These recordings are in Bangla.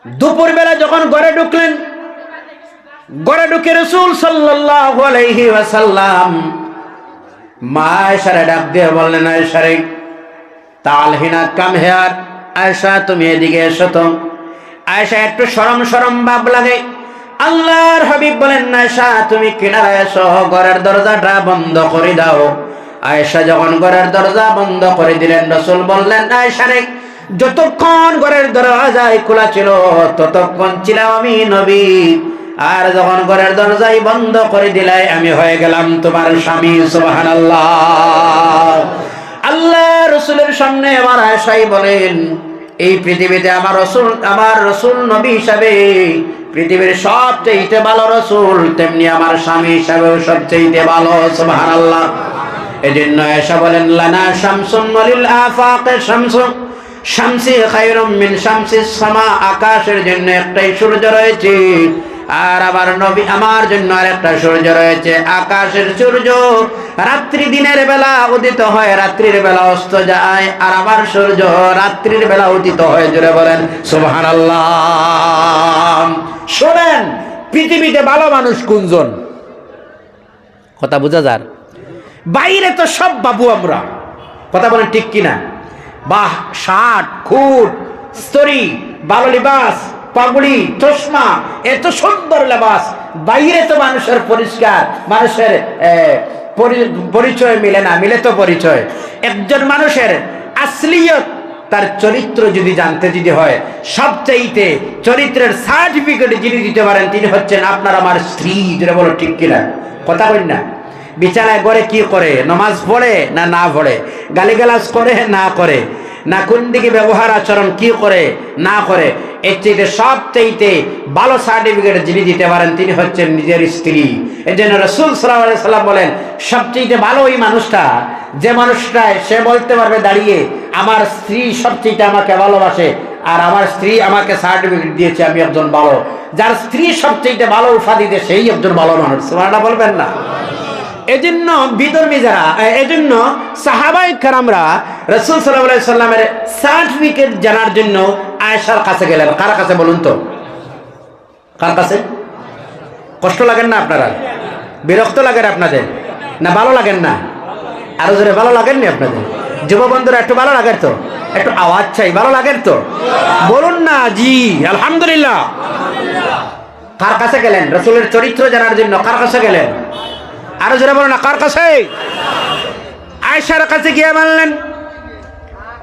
দুপুরবেলা যখন ঘরে ঢুকলেন, ঘরে ঢুকে রাসূল সাল্লাল্লাহু আলাইহি ওয়াসাল্লাম মা আয়েশারে ডাক দিয়ে বললেন, আয়েশা রে, তাআল হিনা কাম হেয়ার, আয়েশা তুমি এদিকে এসো তো। আয়েশা একটু শরম শরম ভাব লাগে। আল্লাহর হাবিব বলেন, আয়েশা তুমি কিনারে এসো, ঘরের দরজাটা বন্ধ করে দাও। আয়েশা যখন ঘরের দরজা বন্ধ করে দিলেন, রাসূল বললেন, আয়েশা রে, যতক্ষণ ঘরের দরজা খোলা ছিল ততক্ষণ ছিলাম আমি নবী, আর যখন ঘরের দরজাই বন্ধ করে দিলাই আমি হয়ে গেলাম তোমার স্বামী। সুবহানাল্লাহ। আল্লাহ রাসূলের সামনে আমার আয়েশাই বলেন, এই পৃথিবীতে আমার রাসূল নবী হিসাবে পৃথিবীর সবচেয়ে ভালো রাসূল, তেমনি আমার স্বামী হিসাবেও সবচেয়ে ভালো। সুবহানাল্লাহ। এজন্য আয়েশা বলেন, লানা শামসুন ওয়ালিল আফাকে শামসুন, শামসি খায়রুম মিন শামসিস সামা, আকাশের জন্য একটাই সূর্য রয়েছে, আর আমার নবী আমার জন্য আরেকটা সূর্য রয়েছে। আকাশের সূর্য রাত্রি দিনের বেলা উদিত হয়, রাত্রির বেলা অস্ত যায়, আর আমার সূর্য রাত্রির বেলা উদিত হয়। জোরে বলেন সুবহানাল্লাহ। শোনেন, পৃথিবীতে ভালো মানুষ কোনজন? কথা বোঝা যার? বাইরে তো সব বাবু আমরা, কথা বলেন ঠিক কিনা? বাহ, শার্ট, খুট, স্তরি, ভালো লিবাস, পাগড়ি, চশমা, এত সুন্দর লেবাস। বাইরে তো মানুষের পরিষ্কার, মানুষের পরিচয় মিলে না, মিলে তো পরিচয়। একজন মানুষের আসলিয়ত, তার চরিত্র যদি জানতে যদি হয়, সবচাইতে চরিত্রের সার্টিফিকেট যিনি দিতে পারেন তিনি হচ্ছেন আপনার আমার স্ত্রী। যেটা বলো ঠিক কিনা? কথা বলেন না? বিছানায় ঘরে কি করে? নামাজ পড়ে না না পড়ে? গালিগালাজ করে না করে? না কোন দিকে ব্যবহার আচরণ কি করে না করে? এর চাইতে সবচাইতে ভালো সার্টিফিকেট যিনি দিতে পারেন তিনি হচ্ছেন নিজের স্ত্রী। এই জন্য রাসূল সাল্লাল্লাহু আলাইহি সাল্লাম বলেন, সবচাইতে ভালো ওই মানুষটা যে মানুষটা সে বলতে পারবে দাঁড়িয়ে, আমার স্ত্রী সবচাইতে আমাকে ভালোবাসে, আর আমার স্ত্রী আমাকে সার্টিফিকেট দিয়েছে আমি একজন ভালো। যার স্ত্রী সবচাইতে ভালো উপাধি দেয় সেই একজন ভালো মানুষ। সুবহানাল্লাহ বলবেন না? এজন্য বিধর্মী যারা, এজন্য সাহাবায়ে কেরামরা রাসূল সাল্লাল্লাহু আলাইহি সাল্লামের সার্টিফিকেট জানার জন্য আয়েশার কাছে গেলেন। কার কাছে বলুন তো? কার কাছে? কষ্ট লাগেন না আপনারা? বিরক্ত লাগেন আপনাদের না? ভালো লাগেন না? আরো জোরে ভালো লাগেন না আপনাদের? যুব বন্ধুরা একটু ভালো লাগেন তো? একটু আওয়াজ চাই, ভালো লাগেন তো? বলুন না জি আলহামদুলিল্লাহ। কার কাছে গেলেন রাসূলের চরিত্র জানার জন্য? কার কাছে গেলেন? আরো জোরে বলুন না, কার কাছে? আয়েশার কাছে গিয়ে বললেন,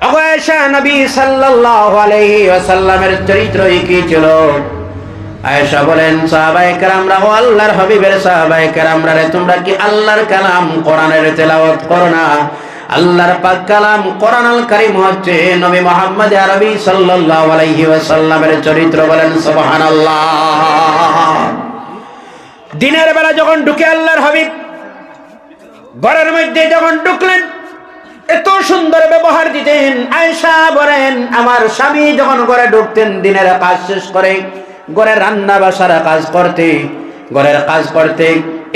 ওগো আয়েশা, নবী সাল্লাল্লাহু আলাইহি ওয়াসাল্লামের চরিত্র কি ছিল? আয়েশা বলেন, সাহাবায়ে কেরামরা, ও আল্লাহর হাবিবের সাহাবায়ে কেরামরা, তোমরা কি আল্লাহর কালাম কোরআনের তেলাওয়াত করো না? আল্লাহর পাক কালাম কোরআনুল কারীম হচ্ছে নবী মুহাম্মদ আরবি সাল্লাল্লাহু আলাইহি ওয়াসাল্লামের চরিত্র। বলেন সুবহানাল্লাহ। দিনের বেলা যখন ঢুকে আল্লাহর হাবিব ঘরের মধ্যে যখন ঢুকলেন, এত সুন্দর ব্যবহার দিতেন। আয়েশা বলেন, আমার স্বামী যখন ঘরে ঢুকতেন দিনের কাজ শেষ করে ঘরের রান্না বাসার কাজ করতে, ঘরের কাজ করতে,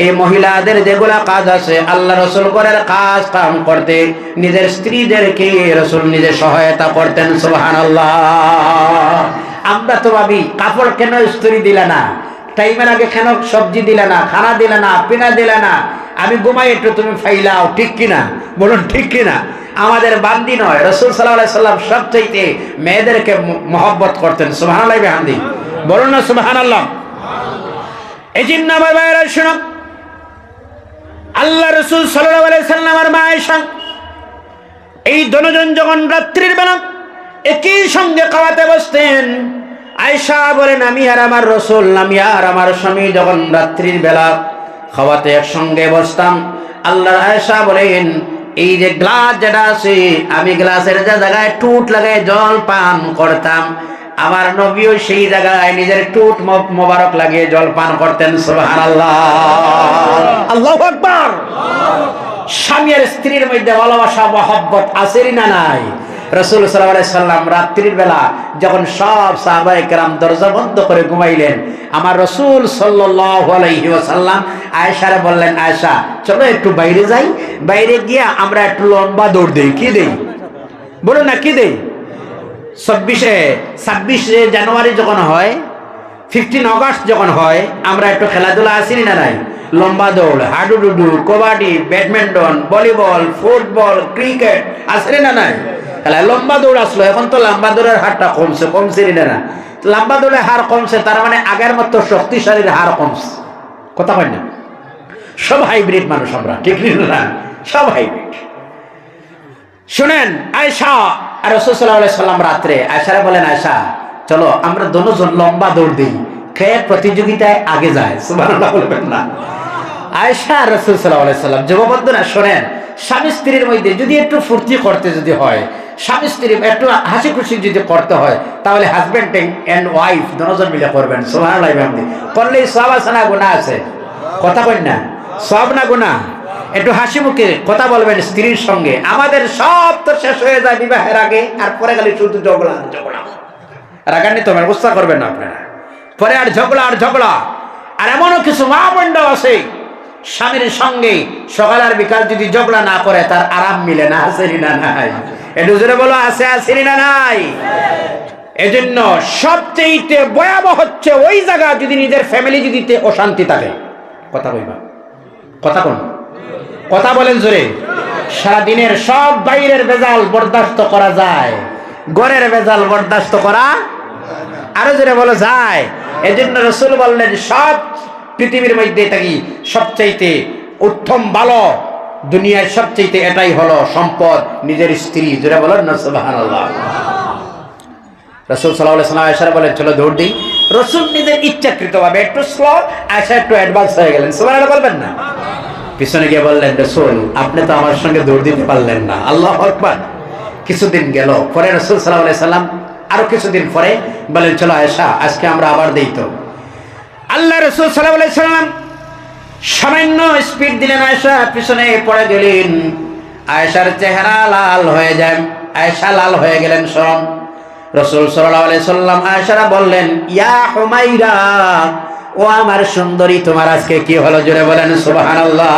এই মহিলাদের যেগুলা কাজ আছে আল্লাহ রাসূল ঘরের কাজ কাম করতে নিজের স্ত্রীদেরকে রাসূল নিজে সহায়তা করতেন। সুবহানাল্লাহ। আমরা তো ভাবি, কাপড় কেন ইস্ত্রি দিলা না, টাইমের আগে কেন সবজি দিলে না, খানা দিলে না, পিনা দিলে না, আমি ঘুমাই একটু তুমি ফাইলাও, ঠিক কিনা? বলুন ঠিক কিনা? আমাদের বান্দি নয়, রাসূল সাল্লাল্লাহু আলাইহি সাল্লাম সবচাইতে মেয়েদেরকে মহব্বত করতেন। সুবহানাল্লাহ বিহামদি বলুন না সুবহানাল্লাহ। এই জন্য আমার ভাইরা শুনুন, আল্লাহ রাসূল সাল্লাল্লাহু আলাইহি সাল্লাম আর মা আয়েশা এই দুজন যখন রাত্রির বেলা একই সঙ্গে খাওয়াতে বসতেন, আয়েশা বলেন, আমি আর আমার রাসূল, আমি আর আমার স্বামী যখন রাত্রির বেলা খাওয়াতে একসঙ্গে বসতাম, আল্লাহর আয়েশা বলেন, এই যে গ্লাস যেটা আছে আমি গ্লাসের যে জায়গায় টুট লাগাই জল পান করতাম, আমার নবীও সেই জায়গায় নিজের টুট মোবারক লাগিয়ে জল পান করতেন। সুবহানাল্লাহ। আল্লাহু আকবার। স্বামী আর স্ত্রীর মধ্যে ভালোবাসা মহব্বত আছে না নাই? রাসূল সাল্লাল্লাহু আলাইহি সাল্লাম রাত্রির বেলা যখন সব সাহাবায়ে কেরাম দরজা বন্ধ করে ঘুমাইলেন, আমার রাসূল সাল্লাল্লাহু আলাইহি ওয়াসাল্লাম আয়েশারে বললেন, আয়েশা চলো একটু বাইরে যাই, বাইরে গিয়ে আমরা একটু লম্বা দৌড় দেই। কি দেই? বলুন না কি দেই? 26 জানুয়ারি যখন হয়, 15 অগস্ট যখন হয়, আমরা একটু খেলাধুলা আসিনি না নাই? লম্বা দৌড়, হাডুডুডু, kabaddi, badminton, volleyball, football, cricket আসেনি না নাই? লম্বা দৌড় আসলো। এখন তো লম্বা দৌড়ের হারটা কমছে না? লম্বা দৌড়ের হার কমছে, তার মানে আগের মতো শক্তিশালীর হার কমছে। কথা হয় না? সব হাইব্রিড মানুষ আমরা, ঠিক না? সব হাইব্রিড। শুনেন, আয়েশা আর রাসূল সাল্লাল্লাহু আলাইহি সাল্লাম রাত্রে আয়েশারে বলেন, আয়েশা চলো আমরা দুজন লম্বা দৌড় দিই, কে প্রতিযোগিতায় আগে যায়। সুবহানাল্লাহ বলবেন না? আয়েশা আর রাসূল সাল্লাল্লাহু আলাইহি সাল্লাম যুববন্ধুরা শোনেন, স্বামী স্ত্রীর মধ্যে যদি একটু ফুর্তি করতে যদি হয়, স্বামী স্ত্রী একটু হাসি খুশি যদি করতে হয়, তাহলে হাজবেন্ড এন্ড ওয়াইফ দুজন মিলে করবেন। সুবহানাল্লাহ করলেই সওয়াব আছে না গুনাহ আছে? কথা কই না? সওয়াব না গুনাহ? একটু হাসি মুখে কথা বলবেন স্ত্রীর সঙ্গে। আমাদের সব তো শেষ হয়ে যায় বিবাহের আগে, আর পরে গেলে শুধু ঝগড়া রাগান্বিত ব্যবস্থা করবেন না আপনারা, পরে আর ঝগড়া। আর এমনও কিছু মা বোনরাও আছে, স্বামীর সঙ্গে সকাল আর বিকাল যদি ঝগড়া না করে তার আরাম মিলে না। আসেনি না নাই? একটু জোরে বলো, আসেনি না নাই? এজন্য সবচেয়ে ভয়াবহ হচ্ছে ওই জায়গা যদি নিজের ফ্যামিলি যদি অশান্তি থাকে। কথা কইবা, কথা কোন কথা বলেন জোরে। সারাদিনের সব বাইরের ভেজাল বরদাস্ত করা যায়, ঘরের ভেজাল বরদাস্ত করা আরো জোরে বলো যায়। এজন্য রাসূল বললেন, সব পৃথিবীর মধ্যে থাকি সবচাইতে উত্তম ভালো দুনিয়ার সবচাইতে এটাই হলো সম্পদ নিজের স্ত্রী। জোরে বলেন না সুবহানাল্লাহ। রাসূল সাল্লাল্লাহু আলাইহি ওয়াসাল্লাম আয়েশা বলেন, চলো দৌড় দিই। রাসূল নিজের ইচ্ছাকৃতভাবে একটু স্লো, আয়েশা একটু অ্যাডভান্স হয়ে গেলেন। সুবহানাল্লাহ বলবেন না? পিছনে গিয়ে বললেন, রাসূল আপনি তো আমার সঙ্গে দৌড় দিতে পারলেন না। আল্লাহু আকবার। কিছুদিন গেল, পরে রাসূল সাল্লাল্লাহু আলাইহি সাল্লাম আরো কিছুদিন পরে বলেন, চলো আয়েশা আজকে আমরা আবার দেই। তো আল্লাহ রাসূল সাল্লাল্লাহু আলাইহি সাল্লাম সামান্য স্পিড দিলেন, আয়েশা পিছনে পড়ে গেলেন। আয়েশার চেহারা লাল হয়ে যায়, আয়েশা লাল হয়ে গেলেন। শরম রাসূল সাল্লাল্লাহু আলাইহি সাল্লাম আয়েশারা বললেন, ইয়া হুমাইরা, ও আমার সুন্দরী, তোমার আজকে কি হলো? জোরে বলেন সুবহানাল্লাহ।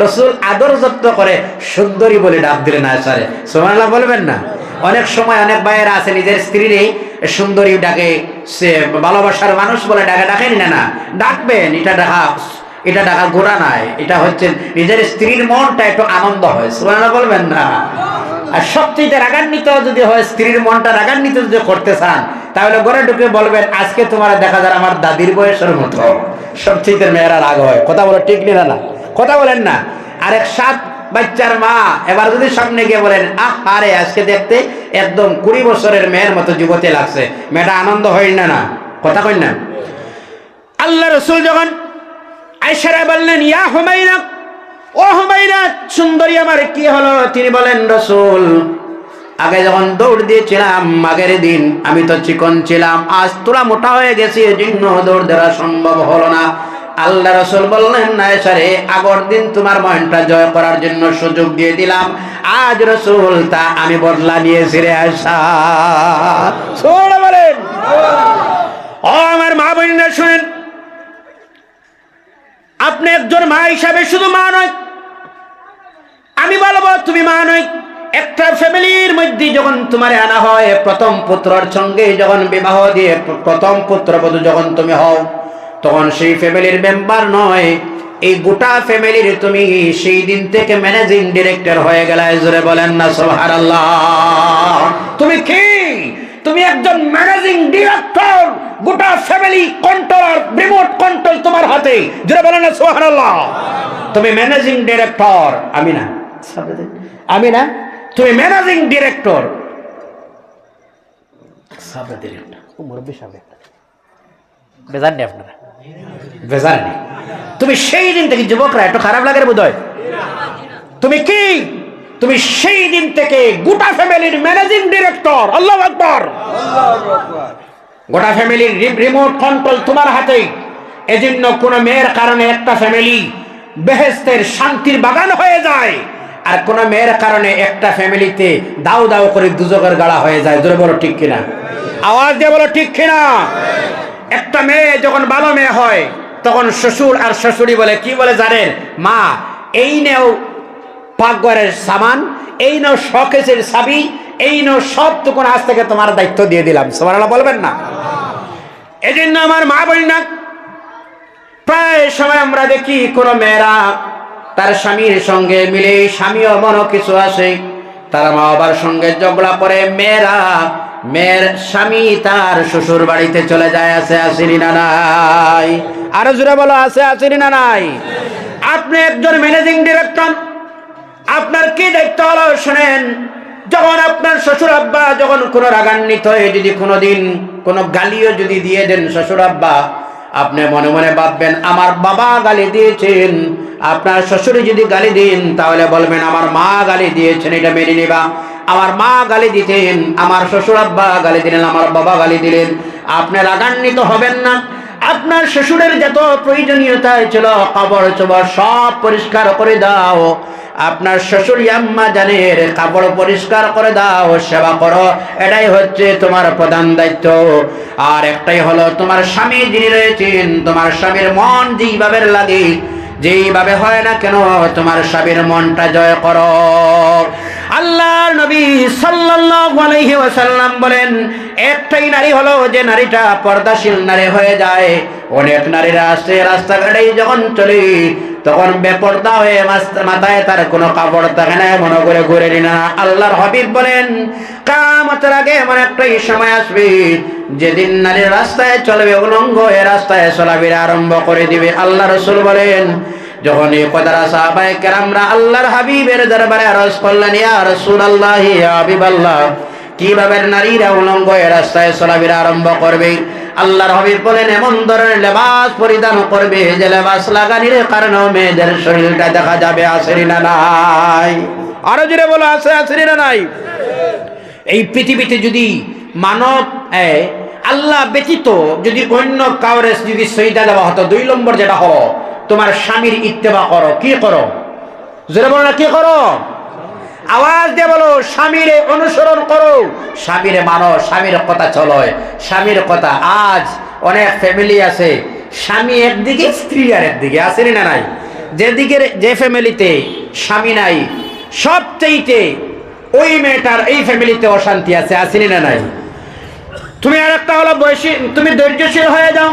রাসূল আদর যত্ন করে সুন্দরী বলে ডাক দিলেন আয়েশারে। সুবহানাল্লাহ বলবেন না? অনেক সময় অনেক ভাইয়েরা আছে নিজের স্ত্রীরে সুন্দরী ডাকে, সে ভালোবাসার মানুষ বলে ডাকেন না, ডাকবেন। এটা ডাকা গোড়া নাই, এটা হচ্ছে নিজের স্ত্রীর মনটা একটু আনন্দ হয়। সুবহানাল্লাহ বলবেন না? আর সবচেয়ে রাগান্বিত যদি হয়, স্ত্রীর মনটা রাগান্বিত যদি করতে চান, তাহলে ঘরে ঢুকে বলবেন, আজকে তোমার দেখা যায় আমার দাদির বয়সের মতো। সবচেয়ে মেয়েরা রাগ হয়। কথা বলো ঠিক না? কথা বলেন না? আর 7 বাচ্চার মা এবার যদি সামনে গিয়ে বলেন, আরে আজকে দেখতে একদম 20 বছরের মেয়ের মতো যুবতী লাগছে, মেয়েটা আনন্দ হয় না? কথা কই না? আল্লাহ রাসূল যখন আয়েশা বললেন, ইয়া হুমাইরা, ও হুমাইরা সুন্দরী আমার কি হলো? তিনি বলেন, রাসূল আগে যখন দৌড় দিয়েছিলাম আগের দিন আমি তো চিকন ছিলাম, আজ তোরা মোটা হয়ে গেছি, এজন্য দৌড় দেওয়া সম্ভব হলো না। আল্লাহ রাসূল বললেন, আয়েশা রে, আগের দিন তোমার মনটা জয় করার জন্য সুযোগ দিয়ে দিলাম, আজ রাসূল তা আমি বদলা নিয়েছি রে আয়েশা। সুবহানাল্লাহ বলেন। ও আমার মা বোনেরা শুনেন, আপনি একজন মা হিসাবে শুধু মা নয়, আমি বলবো তুমি মা নয়। একটা ফ্যামিলির মধ্যে যখন তোমার আনা হয়, প্রথম পুত্রের সঙ্গে যখন বিবাহ দিয়ে প্রথম পুত্রবধূ যখন তুমি হও, তখন সেই ফ্যামিলির মেম্বার নয়, এই গোটা ফ্যামিলির তুমি সেই দিন থেকে ম্যানেজিং ডিরেক্টর হয়ে গেলে। জোরে বলেন না সুবহানাল্লাহ। তুমি কি? তুমি একজন ম্যানেজিং ডিরেক্টর, গোটা ফ্যামিলি কন্ট্রোলার, রিমোট কন্ট্রোল তোমার হাতে। জোরে বলেন না সুবহানাল্লাহ। তুমি ম্যানেজিং ডিরেক্টর। আমি না, তুমি ম্যানেজিং ডিরেক্টর। বেজার নেই আপনারা, বেজার নেই। তুমি সেই দিন থেকে, যুবকরা একটু খারাপ লাগে বোধ হয়, তুমি কি? তুমি সেই দিন থেকে গোটা ফ্যামিলির ম্যানেজিং ডিরেক্টর। আল্লাহু আকবার। গোটা ফ্যামিলির রিমোট কন্ট্রোল তোমার হাতে। এজন্য কোন মেয়ের কারণে একটা ফ্যামিলি বেহেশতের শান্তির বাগান হয়ে যায়, আর কোন মেয়ের কারণে একটা ফ্যামিলিতে দাও দাও করে দুজকের গাড়া হয়ে যায়। জোরে বলো ঠিক কিনা? আওয়াজ দিয়ে বলো ঠিক কিনা? একটা মেয়ে যখন ভালো মেয়ে হয়, তখন শ্বশুর আর শাশুড়ি বলে, কি বলে জানেন? মা, এই নেও পাকঘরের সামান, এই নাও শোকেসের চাবি, এই নো সবটুকুন আজ থেকে তোমার দায়িত্ব দিয়ে দিলাম। সুবহানাল্লাহ বলবেন না? এই জন্য আমার মা বলি না, প্রায় সময় আমরা দেখি কোন মেয়েরা তার স্বামীর সঙ্গে মিলে, স্বামীও মনে কিছু আসে, তার মা বাবার সঙ্গে ঝগড়া করে মেয়ের স্বামী তার শ্বশুর বাড়িতে চলে যায়। আছে আসেনি না নাই? আরো জোরে বলো, আছে আসেনি না নাই? আপনি একজন ম্যানেজিং ডিরেক্টর, আপনার কি দায়িত্ব হলো শুনেন। যখন আপনার শ্বশুর আব্বা যখন কোনো রাগান্বিত হয়ে যদি কোনোদিন কোনো গালিও যদি দিয়ে দেন শ্বশুর আব্বা, আপনি মনে মনে ভাববেন আমার বাবা গালি দিয়েছেন। আপনার শ্বশুরে যদি গালি দেন তাহলে বলবেন আমার মা গালি দিয়েছেন, এটা মেনে নিবা। আমার মা গালি দিতেন, আমার শ্বশুর আব্বা গালি দিলেন, আমার বাবা গালি দিলেন, আপনি রাগান্বিত হবেন না। আপনার শ্বশুরের যত প্রয়োজনীয়তা ছিল কাপড় চোপড় সব পরিষ্কার করে দাও। আপনার শ্বশুর আম্মা জানের কাপড় পরিষ্কার করে দাও, সেবা করো, এটাই হচ্ছে তোমার প্রধান দায়িত্ব। আর একটাই হলো তোমার স্বামী যিনি রয়েছেন, তোমার স্বামীর মন যেইভাবে লাগে যেইভাবে হয় না কেন তোমার স্বামীর মনটা জয় করো। আল্লাহর নবী সাল্লাল্লাহু আলাইহি ওয়াসাল্লাম বলেন একটাই নারী হলো যে নারীটা পর্দাশীল নারী হয়ে যায়। অনেক নারীরা আছে রাস্তাঘাটে যখন চলে তখন বেপর্দা হয়ে মাথায় তার কোনো কাপড় থাকে না, মনে করে ঘুরে নি না। আল্লাহর হাবিব বলেন কিয়ামতের আগে এমন একটাই সময় আসবে যেদিন নারী রাস্তায় চলবে উলঙ্গ হয়ে রাস্তায় চলাফেরা আরম্ভ করে দিবে। আল্লাহ রাসূল বলেন যখন এই কথাটা সাহাবায়ে কেরামরা আল্লাহর হাবিবের দরবারে আরজ করলেন, ইয়া রাসূলুল্লাহ, ইয়া হাবিবাল্লাহ, কিভাবে নারীরা উলঙ্গ হয়ে রাস্তায় চলাফেরা আরম্ভ করবে? আল্লাহর হাবিব বলেন এমন ধরনের লেবাস পরিধান করবে যে লেবাস লাগানির কারণে মেয়েদের শরীরটা দেখা যাবে। আসেনি না নাই? আরো জোরে বলো, আছে আসেনি না নাই? এই পৃথিবীতে যদি মানব আল্লাহ ব্যতীত যদি অন্য কাউরে যদি সজদা দেওয়া হতো, 2 নম্বর যেটা হলো তোমার স্বামীর ইত্তেবা করো। কি করো? জোরে বলো না, কি করো? আওয়াজ দিয়ে বলো, স্বামীর অনুসরণ করো, স্বামীরে মানো, স্বামীর কথা চলো, স্বামীর কথা। আজ অনেক ফ্যামিলি আছে স্বামী একদিকে স্ত্রী আর একদিকে। আসেনি না নাই? যেদিকে যে ফ্যামিলিতে স্বামী নাই সবচেয়ে ওই মেয়েটার এই ফ্যামিলিতে অশান্তি আছে। আসেনি না নাই? তুমি আর একটা হলো বয়সী, তুমি ধৈর্যশীল হয়ে যাও,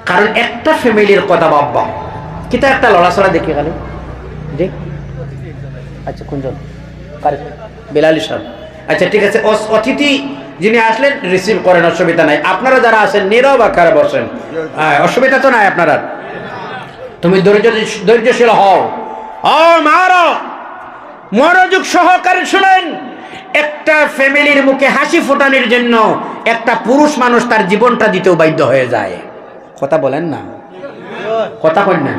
কারণ একটা ফ্যামিলির কথা ভাববা। কিতা একটা লড়াচড়া দেখে গেল যে আচ্ছা কোনজন বেলাল সাহেব, আচ্ছা ঠিক আছে, অতিথি যিনি আসলেন রিসিভ করেন, অসুবিধা নাই। আপনারা যারা আছেন নীরব আকারে বসেন, অসুবিধা তো নাই আপনারা। তুমি ধৈর্যশীল হও। ও মারা মনোযোগ সহকারে শুনেন, একটা ফ্যামিলির মুখে হাসি ফোটানোর জন্য একটা পুরুষ মানুষ তার জীবনটা দিতেও বাধ্য হয়ে যায়। কথা বলেন না, কথা কই না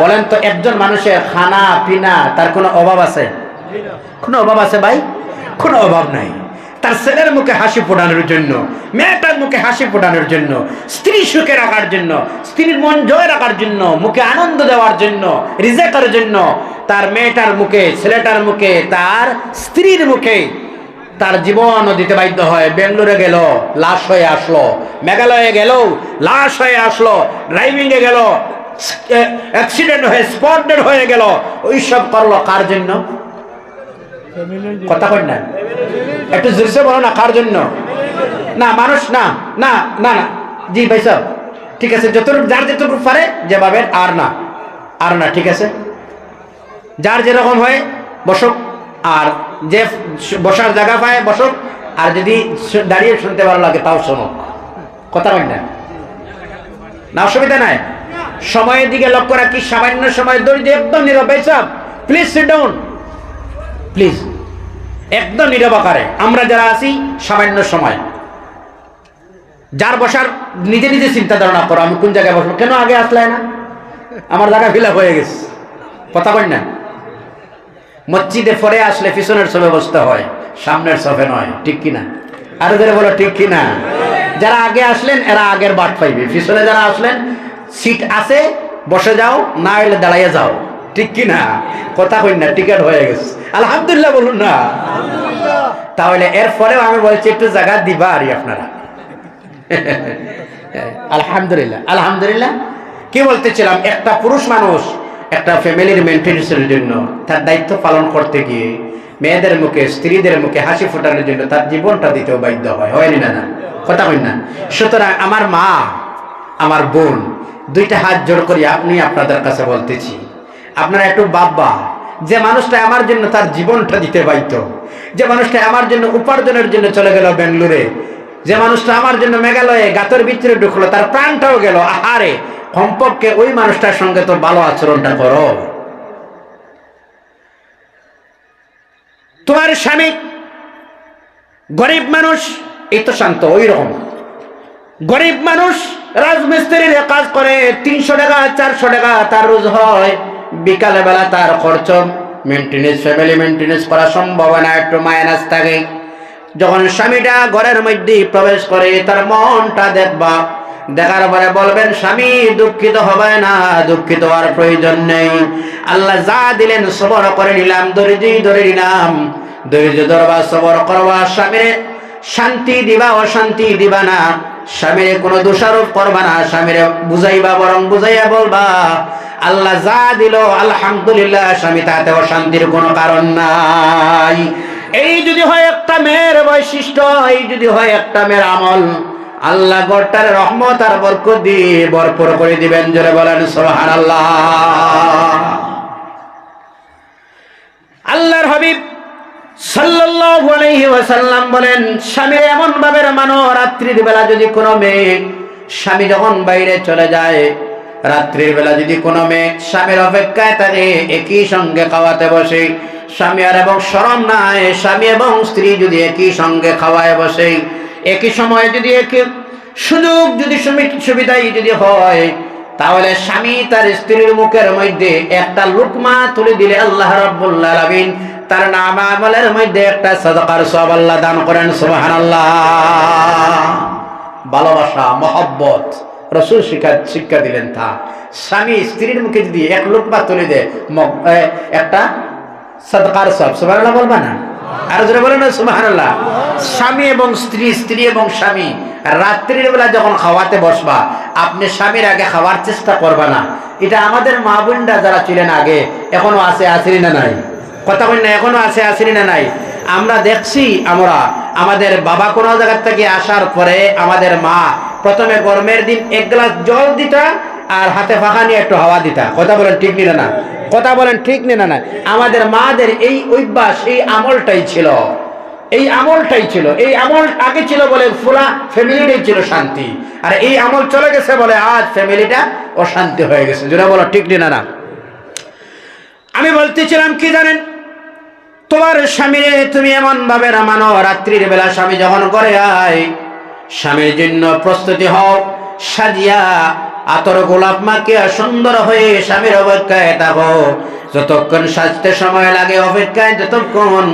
বলেন তো। একজন মানুষের খানা পিনা তার কোনো অভাব আছে? কোনো অভাব আছে ভাই? কোনো অভাব নাই। তার ছেলের মুখে হাসি ফোটানোর জন্য, মেয়েটার মুখে হাসি ফোটানোর জন্য, স্ত্রী সুখে রাখার জন্য, স্ত্রীর মন জয় রাখার জন্য, মুখে আনন্দ দেওয়ার জন্য, রিজেকের জন্য তার মেয়েটার মুখে, ছেলেটার মুখে, তার স্ত্রীর মুখে তার জীবন দিতে বাধ্য হয়। বেঙ্গালুরে গেল লাশ হয়ে আসলো, মেঘালয়ে গেল লাশ হয়ে আসলো, ড্রাইভিংয়ে গেল অ্যাক্সিডেন্ট হয়ে স্পট ডেড হয়ে গেল। ওইসব করলো কার জন্য? কথা কই না, একটু জোরসে বলো না, কার জন্য? না মানুষ না, না না না, জি ভাই সাহেব ঠিক আছে, যতটুকু যার যেটুকু পারে যেভাবে, আর না, আর না, ঠিক আছে, যার যেরকম হয় বসুক, আর যে বসার জায়গা পায় বসুক, আর যদি দাঁড়িয়ে শুনতে ভালো লাগে তাও শোনো। কথা কই না, না অসুবিধা নাই। সময়ের দিকে লক্ষ্য রাখি, সামান্য সময় ধৈর্য, একদম নীরব। ভাই সাহেব প্লিজ সিট ডাউন, প্লিজ, একদম নীরব আকারে। আমরা যারা আছি সামান্য সময়, যার বসার নিজে নিজে চিন্তা ধারণা করো, আমি কোন জায়গায় বসবো, কেন আগে আসলে না, আমার জায়গা ফিল আপ হয়ে গেছে। কথা কই না, মসজিদে পরে আসলে পিছনের সফে বসতে হয়, সামনের সফে নয়, ঠিক কিনা? আরো যারা বলো ঠিক কিনা? যারা আগে আসলেন এরা আগের বাট পাইবে, পিছনে যারা আসলেন সিট আছে বসে যাও, না হলে দাঁড়াইয়া যাও, ঠিক কিনা? কথা কই না, টিকিট হয়ে গেছে, আলহামদুলিল্লাহ বলুন না। তাহলে এরপরেও আমি বলছি একটু জায়গা দিবা আর আপনারা। আলহামদুলিল্লাহ, আলহামদুলিল্লাহ। কি বলতেছিলাম, একটা পুরুষ মানুষ একটা ফ্যামিলির মেনটেন্যান্সের জন্য তার দায়িত্ব পালন করতে গিয়ে মেয়েদের মুখে, স্ত্রীদের মুখে হাসি ফোটানোর জন্য তার জীবনটা দিতেও বাধ্য হয় না? না, কথা বল না। সুতরাং আমার মা, আমার বোন, দুইটা হাত জোড় করি আপনি আপনাদের কাছে বলতেছি, আপনারা একটু বাবা, যে মানুষটা আমার জন্য তার জীবনটা দিতে বাধ্য, যে মানুষটা আমার জন্য উপার্জনের জন্য চলে গেল বেঙ্গলুরে, যে মানুষটা আমার জন্য মেঘালয়ে গাতের ভিতরে ঢুকলো, তার প্রাণটাও গেল, আহারে, কমপক্ষে ওই মানুষটার সঙ্গে তো ভালো আচরণটা করো। তোমার স্বামী গরিব মানুষ, এই তো শান্ত, ওই রকম গরিব মানুষ রাজমিস্ত্রির কাজ করে, 300 টাকা 400 টাকা তার রোজ হয়, বিকালে বেলা তার খরচ মেনটেনেন্স, ফ্যামিলি মেনটেনেন্স করা সম্ভব না, একটু মাইনাস থাকে। যখন স্বামীটা ঘরের মধ্যে প্রবেশ করে তার মনটা দেখবা, দেখার পরে বলবেন স্বামী দুঃখিত হবে না, দুঃখিত হওয়ার প্রয়োজন নেই, আল্লাহ যা দিলেন সবর করে নিলাম, ধৈর্য ধরে নিলাম, ধৈর্য ধরবা, সবর করবা, স্বামীর শান্তি দিবা, অশান্তি দিবা না, স্বামীর কোনো দোষারোপ করবা না, স্বামীর বুঝাইবা, বরং বুঝাইয়া বলবা আল্লাহ যা দিল আলহামদুলিল্লাহ, স্বামী তাতে অশান্তির কোনো কারণ নাই। এই যদি হয় একটা মেয়ের বৈশিষ্ট্য, এই যদি হয় একটা মেয়ের আমল, আল্লাহ গোটার রহমত আর বরকত দিয়ে ভরপুর করে দিবেন। জোরে বলেন সুবহানাল্লাহ। আল্লাহর হাবিব সাল্লাল্লাহু আলাইহি ওয়াসাল্লাম বলেন, স্বামীর এমন ভাবে মানো, রাত্রির বেলা যদি কোনো মেয়ে, স্বামী যখন বাইরে চলে যায়, রাত্রির বেলা যদি কোনো মেয়ে স্বামীর অপেক্ষায় থাকে, একই সঙ্গে খাওয়াতে বসে, স্বামী আর এবং শরম নাই, স্বামী এবং স্ত্রী যদি একই সঙ্গে খাওয়ায় বসে, একই সময়ে যদি একই সুযোগ যদি সুবিধাই যদি হয়, তাহলে স্বামী তার স্ত্রীর মুখের মধ্যে একটা লুকমা তুলে দিলে আল্লাহ রাব্বুল আলামিন তার নাম আমলের মধ্যে একটা সাদাকার সওয়াব আল্লাহ দান করেন। সুবহানাল্লাহ। ভালোবাসা, মহব্বত রাসূল শিক্ষা দিলেন। তা স্বামী স্ত্রীর মুখে যদি এক লুকমা তুলে দেয়, একটা সাদাকার সওয়াব। সুবহানাল্লাহ বলবা না? আর জোরে বলেন না সুবহানাল্লাহ। স্বামী এবং স্ত্রী, স্ত্রী এবং স্বামী রাত্রির বেলা যখন খাওয়াতে বসবা, আপনি স্বামীর আগে খাওয়ার চেষ্টা করবা না। এটা আমাদের মা বোনরা যারা ছিলেন আগে, এখনো আছে, আসেনি না নাই? কথা বলেন না, এখনো আছে, আসেনি না নাই? আমরা দেখছি, আমরা আমাদের বাবা কোনো জায়গা থেকে আসার পরে আমাদের মা প্রথমে গরমের দিন 1 গ্লাস জল দিতা আর হাতে ফাঁকা নিয়ে একটু হাওয়া দিতা। কথা বলেন ঠিক না না? কথা বলেন ঠিক না না? আমাদের মাদের এই অভ্যাস, এই আমলটাই ছিল, এই আমলটাই ছিল। এই আমল আগে ছিল বলে ফুলা ফ্যামিলিটাই ছিল শান্তি, আর এই আমল চলে গেছে বলে আজ ফ্যামিলিটা অশান্তি হয়ে গেছে। যেটা বলো ঠিক না না? আমি বলতেছিলাম কি জানেন, তোমার স্বামীরে তুমি এমন ভাবে মানো, রাত্রির বেলা স্বামী যখন করে আয়, স্বামীর জন্য প্রস্তুতি হও, সাজিয়া আতর গোলাপ মাখিয়া সুন্দর হয়ে স্বামীর অপেক্ষায় থাকো। যতক্ষণ সাজতে সময় লাগে অপেক্ষায়, যতক্ষণ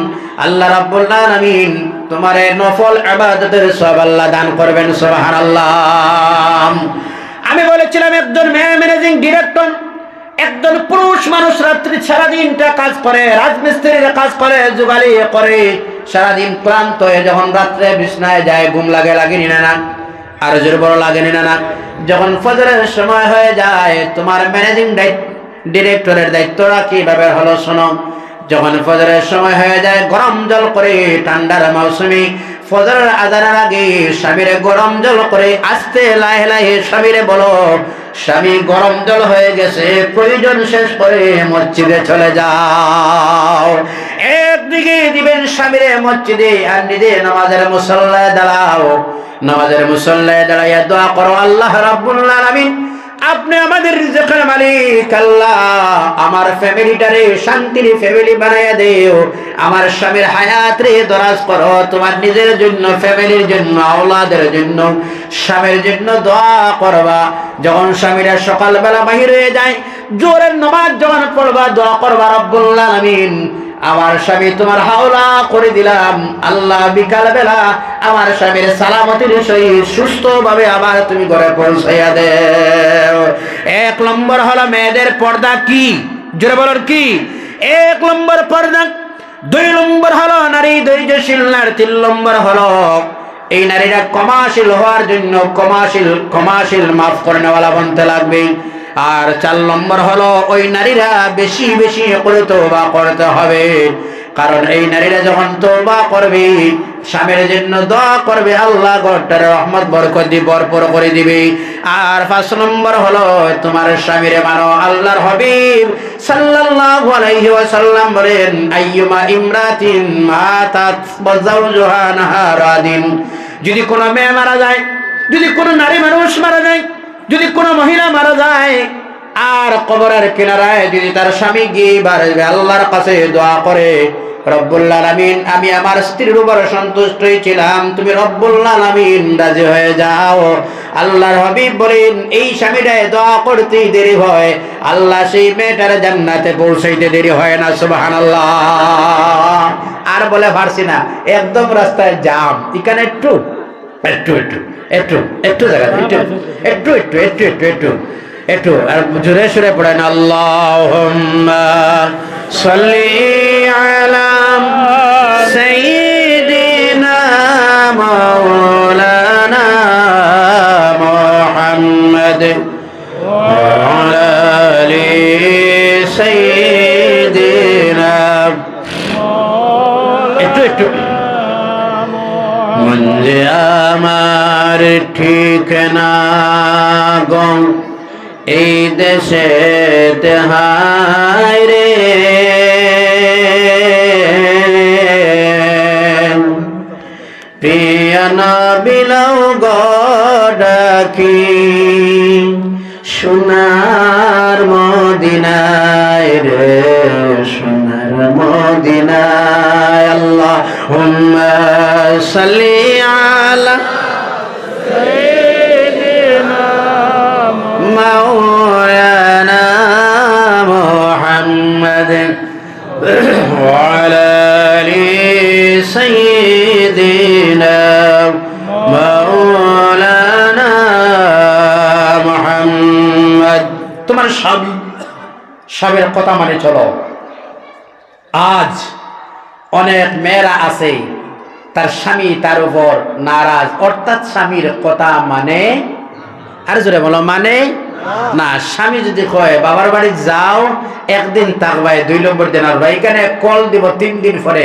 আল্লাহ রাব্বুল আলামিন তোমার নফল ইবাদতের সওয়াব আল্লাহ দান করবেন। সুবহানাল্লাহ। আমি বলেছিলাম একজন ম্যানেজিং ডিরেক্টর, একজন পুরুষ মানুষ রাত্রি সারাদিনটা কাজ করে, রাজমিস্ত্রির কাজ করে, যুগালি করে, সারাদিন ক্লান্ত হয়ে যখন রাত্রে বিছনায় যায়, ঘুম লাগেনি না? আর জোর বড় লাগেনি না? যখন ফজরের সময় হয়ে যায়, তোমার ম্যানেজিং ডিরেক্টরের দায়িত্বটা কিভাবে হলো শোনো। যখন ফজরের সময় হয়ে যায়, গরম জল করে, ঠান্ডার মৌসুমে ফজরের আজানের আগে স্বামীরে গরম জল করে আস্তে লাহে লাহে স্বামীরে বলো, স্বামী গরম জল হয়ে গেছে, প্রয়োজন শেষ করে মসজিদে চলে যাও। একদিকে দিবেন স্বামীরে মসজিদে, আর নিজে নামাজের মুসল্লায় দাঁড়াও। নামাজের মুসল্লায় দাঁড়াইয়া দোয়া করো, আল্লাহ রাব্বুল আলামিন আপনি আমাদের রিজকের মালিক, আল্লাহ আমার ফ্যামিলিটারে শান্তির ফ্যামিলি বানাইয়া দেও, আমার স্বামীর হায়াত রে দরাজ করো, তোমার নিজের জন্য, ফ্যামিলির জন্য, আওলাদের জন্য, স্বামীর জন্য দোয়া করবা। যখন স্বামীরা সকালবেলা বাহির হয়ে যায়, জোরের নামাজ যখন পড়বা, দোয়া করবা, রব্বুল আলামিন আমার স্বামী তোমার হাওলা করে দিলাম, আল্লাহ বিকাল বেলা আমার স্বামীর সালামতির সহিত সুস্থ ভাবে আবার তুমি ঘরে পৌঁছাইয়া দেও। 1 নম্বর হলো মেয়েদের পর্দা। কি জোরে বলার কি? 1 নম্বর পর্দা। 2 নম্বর হলো নারী ধৈর্যশীল, 3 নম্বর হলো এই নারীরা ক্ষমাশীল হওয়ার জন্য ক্ষমাশীল মাফ করে নেওয়ালা বনতে লাগবে। আর 4 নম্বর হলো ওই নারীরা বেশি বেশি করে তওবা করতে হবে। কারণ এই নারীরা যখন তওবা করবে, স্বামীর জন্য দোয়া করবে, আল্লাহ ঘরটার রহমত বরকত দিয়ে ভরপুর করে দিবে। আর 5 নম্বর হলো তোমার স্বামীরে মানো। আল্লাহর হাবিব সাল্লাল্লাহু আলাইহি ওয়াসাল্লাম বলেন, আইয়ুমা ইমরাতিন মাতাত ওয়া যাওজুহা নাহারাদিন, যদি কোনো মেয়ে মারা যায়, যদি কোনো নারী মানুষ মারা যায়, যদি কোনো মহিলা মারা যায়, আর কবরের কিনারায় যদি তার স্বামী গিয়ে আল্লাহর কাছে দোয়া করে, রব্বুল আলামিন আমি আমার স্ত্রীর উপর সন্তুষ্ট ছিলাম, তুমি রব্বুল আলামিন রাজি হয়ে যাও। আল্লাহর হাবিব বলেন, এই স্বামীটায় দোয়া করতে দেরি হয়, আল্লাহ সেই মেয়েটার জান্নাতে পৌঁছাইতে দেরি হয় না। সুবহানাল্লাহ। আর বলে পারছি না, একদম রাস্তায় জাম, এখানে একটু একটু একটু একটু একটু জায়গা একটু একটু একটু একটু একটু একটু একটু আর জোরে সুরে পড়েন, আল্লাহুম্মা সাল্লি আলা সাইয়্যিদিনা মাওলানা মুহাম্মদ ওয়া আলা আলি সাইয়্যিদিনা। একটু একটু মন যে আমার ঠিক না গো, এই দেশে হায় রে, প্রিয় নবী লও গো ডাকি, সোনার মদিনায় রে, সোনার মদিনায়। আল্লাহুম্মা সাল্লি আলা মাওলানা মুহাম্মদ ওয়া আলা আলি সাইয়্যিদিনা মাওলানা মুহাম্মদ। তোমার স্বামীর কথা মানে চলো। আজ অনেক মেয়েরা আছে তার স্বামী তার উপর নারাজ, অর্থাৎ স্বামীর কথা মানে, আর জোরে বলো মানে না। স্বামী যদি কয় বাবার বাড়ি যাও, একদিন থাকবাই, 2 নম্বর দিন আর এখানে কল দিব 3 দিন পরে,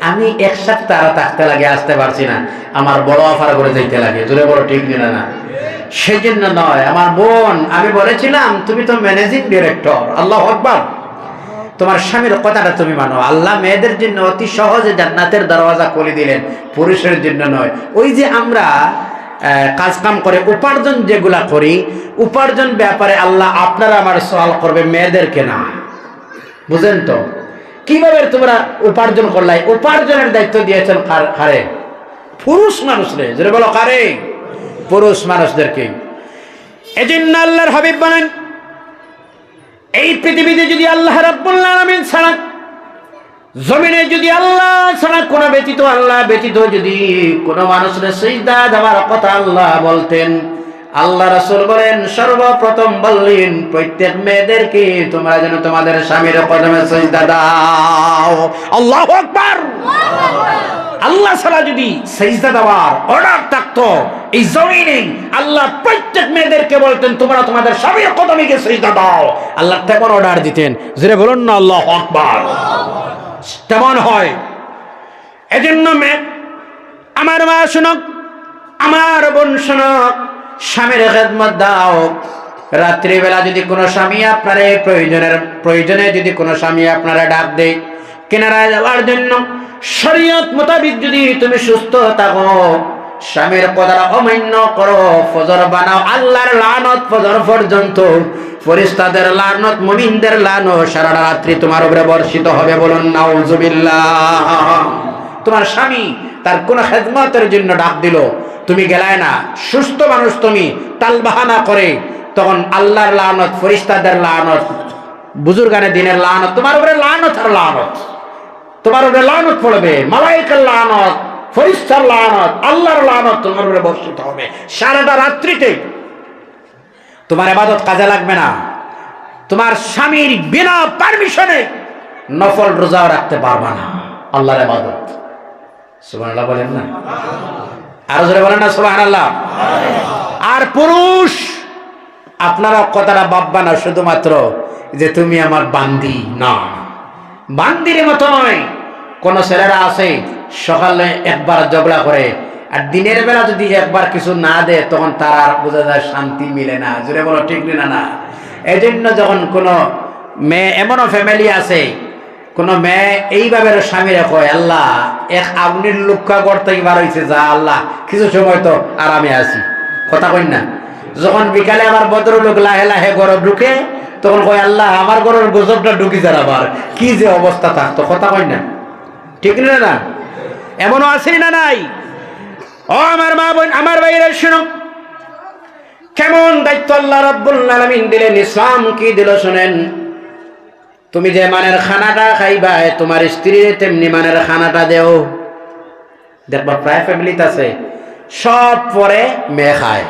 আমি 1 সপ্তাহ থাকতে লাগে, আসতে পারছি না, আমার বড় অফার করে যাইতে লাগে। জোরে বলো ঠিক না? না, সেই জন্য নয়। আমার বোন, আমি বলেছিলাম তুমি তো ম্যানেজিং ডিরেক্টর, আল্লাহু আকবার, তোমার স্বামীর কথাটা তুমি মানো। আল্লাহ মেয়েদের জন্য অতি সহজে জান্নাতের দরওয়াজা খুলে দিলেন, পুরুষের জন্য নয়। ওই যে আমরা কাজ কাম করে উপার্জন যেগুলা করি, উপার্জন ব্যাপারে আল্লাহ আপনারা আমার সওয়াল করবে, মেয়েদেরকে না। বুঝেন তো কিভাবে তোমরা উপার্জন করলাই? উপার্জনের দায়িত্ব দিয়েছেন কারে? পুরুষ মানুষরে। যেটা বলো কারে? পুরুষ মানুষদেরকে। এজন্য আল্লাহর হাবিব বলেন, এই পৃথিবীতে যদি আল্লাহ রাব্বুল আলামিন ছাড়া, জমিনে যদি আল্লাহ ছাড়া কোন ব্যতীত, আল্লাহ ব্যতীত যদি কোন মানুষের সিজদা দেওয়ার কথা আল্লাহ বলতেন, আল্লাহ রাসূল বলেন সর্বপ্রথম বললেন প্রত্যেক মেয়েদেরকে তোমরা যেন তোমাদের স্বামীর কদমে সিজদা দাও। আল্লাহু আকবার। আল্লাহ ছাড়া যদি সিজদা দেওয়ার অর্ডার থাকতো এই জমিনে, আল্লাহ প্রত্যেক মেয়েদেরকে বলতেন তোমরা তোমাদের স্বামীর কদমে গিয়ে সিজদা দাও। আল্লাহ তেমন অর্ডার দিতেন। জোরে বলুন না আল্লাহু আকবার। তেমন হয়। এজন্য আমার মা শুনক, আমার বোন শুনক, স্বামীর খেদমত দাও। রাত্রিবেলা যদি কোনো স্বামী আপনার প্রয়োজনে যদি কোনো স্বামী আপনারা ডাক দেয় কিনারায় যাওয়ার জন্য, শরীয়ত মোতাবিক যদি তুমি সুস্থ থাকো, স্বামীর কথা অমান্য করো, ফজর বানাও, আল্লাহর লানত ফজর পর্যন্ত, ফেরেশতাদের লানত, মুমিনদের লানত সারা রাত্রি তোমার উপরে বর্ষিত হবে। বলুন নাউজুবিল্লাহ। তোমার স্বামী তার কোন খেদমতের জন্য ডাক দিল, তুমি গেলায় না, সুস্থ মানুষ তুমি, তালবাহানা করে, তখন আল্লাহর লানত, ফেরেশতাদের লানত, বুজুর্গানে দিনের লানত, তোমার উপরে লানত আর লানত, তোমার উপরে লানত পড়বে, মালায়েকার লানত, ফেরেশতার লানত, আল্লাহর লানত তোমার উপরে বর্ষিত হবে সারাটা রাত্রিতে। তোমার ইবাদত কাজে লাগবে না। তোমার স্বামীর বিনা পারমিশনে নফল রোজাও রাখতে পারবা না। আল্লাহর ইবাদত। সুবহানাল্লাহ বলেন না? আর জোরে বলেন না সুবহানাল্লাহ। আর পুরুষ, আপনারা কথাটা ভাববা না শুধুমাত্র যে তুমি আমার বান্দি, না, বান্দির মতো নয়। কোন ছেলেরা আছে সকালে একবার ঝগড়া করে, আর দিনের বেলা যদি একবার কিছু না দেয় তখন তার আর বোঝা যায় শান্তি মিলে না। জোরে বলো ঠিক না? না, এই জন্য যখন কোনো মেয়ে, এমনও ফ্যামিলি আছে কোন মেয়ে এইভাবে স্বামীরে কয়, আল্লাহ এক আগুনের লুক্কা করতে বার হয়েছে, যা আল্লাহ কিছু সময় তো আরামে আছি। কথা কই না? যখন বিকালে আমার ভদ্রলোক লাহে লাহে ঘরে ঢুকে তখন কয়, আল্লাহ আমার ঘরের গজবটা ঢুকি যার আবার কি যে অবস্থা থাকতো। কথা কই না? ঠিক না? না, এমনও আছে না নাই? ও আমার মা বোন, আমার ভাইরা শুনো, কেমন দায়িত্ব আল্লাহ রাব্বুল আলামিন দিলেন, ইসলাম কি দিল শুনেন। তুমি যে মানের খানাটা খাইবা তোমার স্ত্রী তেমনি মানের খানাটা দেও। দেখবা প্রায় ফ্যামিলিতে আছে সব পরে মেয়ে খায়,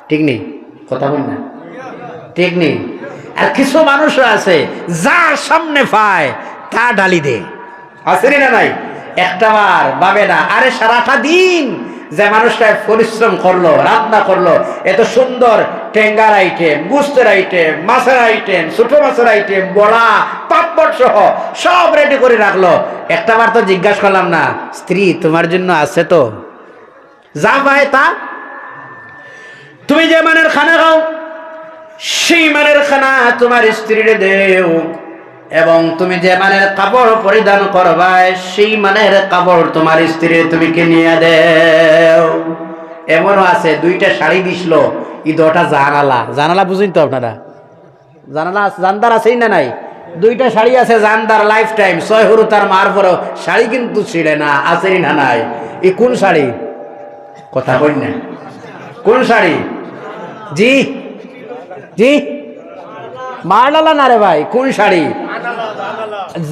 ঠিক নেই? কথা বল না, ঠিক নেই? আর কিছু মানুষ আছে যা সামনে পায় তা ঢালি দে, আছে না নাই? একটা বার ভাবে না, আরে সারাটা দিন যে মানুষটা পরিশ্রম করলো, রান্না করলো, এত সুন্দর টেঙ্গার আইটেম, গুস্তের আইটেম, মাছের আইটেম, ছোট মাছের আইটেম, বড়া পাপড় সহ সব রেডি করে রাখলো, একটা বার তো জিজ্ঞাসা করলাম না, স্ত্রী তোমার জন্য আছে তো? যা ভাই তা। তুমি যে মানের খানা খাও সেই মানের খানা তোমার স্ত্রীরে দেও, এবং তুমি যে মানের কাপড় পরিধান করবা সেই মানের কাপড় তোমার স্ত্রী তুমি কিনিয়ে দেও। এমনও আছে দুইটা শাড়ি দিছিল, ঈদটা জানালা, জানালা বুঝেন তো আপনারা? জানালা জানদার আছেই না নাই? দুইটা শাড়ি আছে জানদার লাইফ টাইম, 6 হরু তার মার পরও শাড়ি কিন্তু ছিঁড়ে না, আছেই না নাই? এই কোন শাড়ি? কথা কই না, কোন শাড়ি? জি জি, মারলালা না রে ভাই, কোন শাড়ি?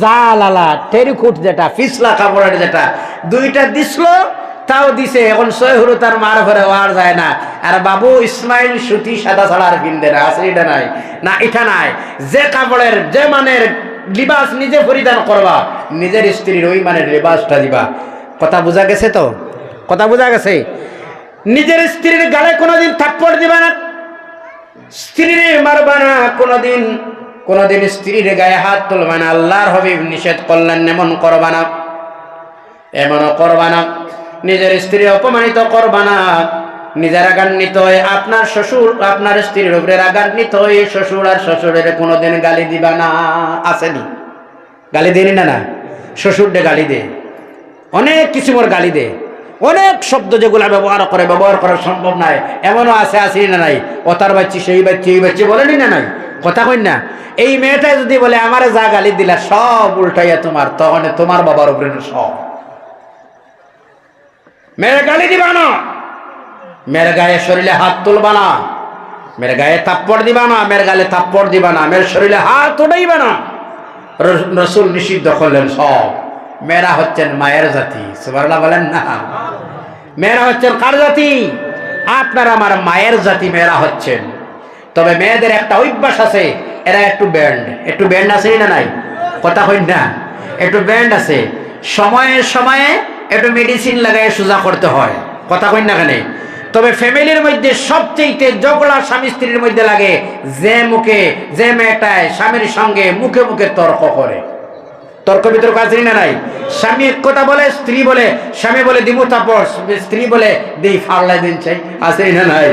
জালালা, টেরিকুট, যেটা ফিসলা কাপড়ের, যেটা দুইটা দিছিল, তাও দিছে। এখন 6 হরু তার মার ঘরে ওয়ার যায় না। আর বাবু ইসমাইল সুতি সাদা ছাড়া আর কিনতে না, আছে এটা নাই? না, এটা নাই। যে কাপড়ের যে মানের লিবাস নিজে পরিধান করবা, নিজের স্ত্রীর ওই মানের লিবাসটা দিবা। কথা বোঝা গেছে তো? কথা বোঝা গেছে? নিজের স্ত্রীর গালে কোনোদিন থাপ্পড় দিবা না, স্ত্রীরে মারবা না কোনোদিন, কোনোদিন স্ত্রীর গায়ে হাত তুলবা না। আল্লাহর হাবিব নিষেধ করলেন এমন করবা না, এমনও করবা না। নিজের স্ত্রী অপমানিত করবা না, নিজের রাগান্বিত হয়ে আপনার শ্বশুর আপনার স্ত্রীর উপরে রাগান্বিত হয়ে শ্বশুর আর শ্বশুরের কোনোদিন গালি দিবা না। আসেনি? গালি দেনি না? না, শ্বশুরকে গালি দে, অনেক কিছু মোর গালি দে, অনেক শব্দ যেগুলা ব্যবহার করা সম্ভব নয়, এমনও আছে, আসি না নাই? ও তার বাচ্চি, সেই বাচ্চি, এই বাচ্চি, বলেনি না নাই? কথা কই না? এই মেয়েটা যদি বলে আমারে যা গালি দিলা সব উল্টাইয়া তোমার, তখন তোমার বাবার উপরে সব। মেয়ের গালি দিবা না, মেয়ের গায়ে শরীরে হাত তুলবা না, মেয়ের গায়ে থাপ্পড় দিবা না, মেয়ের গালে থাপ্পড় দিবা না, মেয়ের শরীরে হাত উঠাইবা না। রসুল নিষিদ্ধ করলেন সব। মেয়েরা হচ্ছেন মায়ের জাতি, সুবহানাল্লাহ বলেন না? মেয়েরা হচ্ছেন কার জাতি? আপনার আমার মায়ের জাতি মেয়েরা হচ্ছেন। তবে মেয়েদের একটা অভ্যাস আছে, এরা একটু ব্যান্ড আছে না নাই? কথা কই না? একটু ব্যান্ড আছে, সময়ে সময়ে একটু মেডিসিন লাগাই সোজা করতে হয়। কথা কই না কেন? তবে ফ্যামিলির মধ্যে সবচেয়ে ঝগড়া স্বামী স্ত্রীর মধ্যে লাগে যে মুখে, যে মেয়েটায় স্বামীর সঙ্গে মুখে মুখে তর্ক করে। তর্ক বিতর্ক আছে না নাই? স্বামী এক কথা বলে, স্ত্রী বলে, স্বামী বলে দিমু তাপস, স্ত্রী বলে দিই ফাড়লাই দিন চাই, আছে না নাই?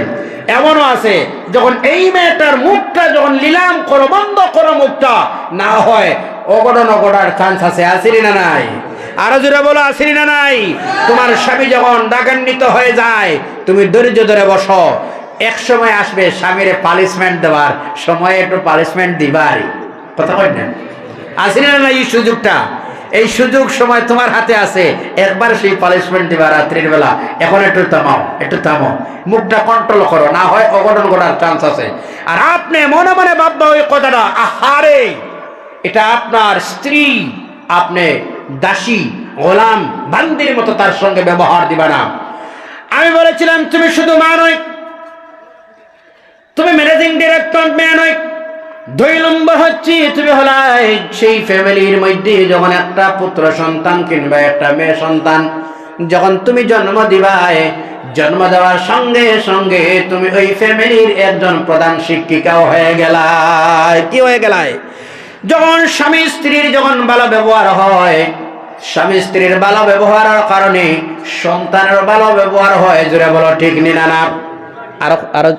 এমনও আছে যখন এই মেয়েটার মুখটা যখন নিলাম করো, বন্ধ করো মুখটা, না হয় অঘটন অঘটার চান্স আছে না নাই? আরো জোরে বলো, আসেনি না নাই? তোমার স্বামী যখন রাগান্বিত হয়ে যায়, তুমি ধৈর্য ধরে বসো, এক সময় আসবে স্বামীরে পানিশমেন্ট দেওয়ার সময়, একটু পানিশমেন্ট দিবারই। কথা কই না? আসেনি না নাই? এই সুযোগটা, এই সুযোগ সময় তোমার হাতে আছে, একবার সেই পানিশমেন্ট দিবা রাত্রির বেলা। এখন একটু থামাও, একটু থামো, মুখটা কন্ট্রোল করো, না হয় অঘটন ঘটার চান্স আছে। আর আপনি মনে মনে ভাববা ওই কথাটা, আহারে এটা আপনার স্ত্রী, আপনি দাসী, গোলাম, বান্দির মতো তার সঙ্গে ব্যবহার দিবা না। আমি বলেছিলাম তুমি শুধু মা নয়, তুমি ম্যানেজিং ডিরেক্টর মেয়ে নয়, 2 নম্বর হচ্ছে তুমি হলাই সেই ফ্যামিলির মধ্যে যখন একটা পুত্র সন্তান কিংবা একটা মেয়ে সন্তান যখন তুমি জন্ম দিবাই, জন্ম দেওয়ার সঙ্গে সঙ্গে তুমি ওই ফ্যামিলির একজন প্রধান শিক্ষিকাও হয়ে গেলাই। কি হয়ে গেলাই? যখন স্বামী স্ত্রীর যখন ভালো ব্যবহার হয়, স্বামী স্ত্রীর ভালো ব্যবহারের কারণে সন্তানের ভালো ব্যবহার হয়। জোরে বলো ঠিক নি না না? আরো আরো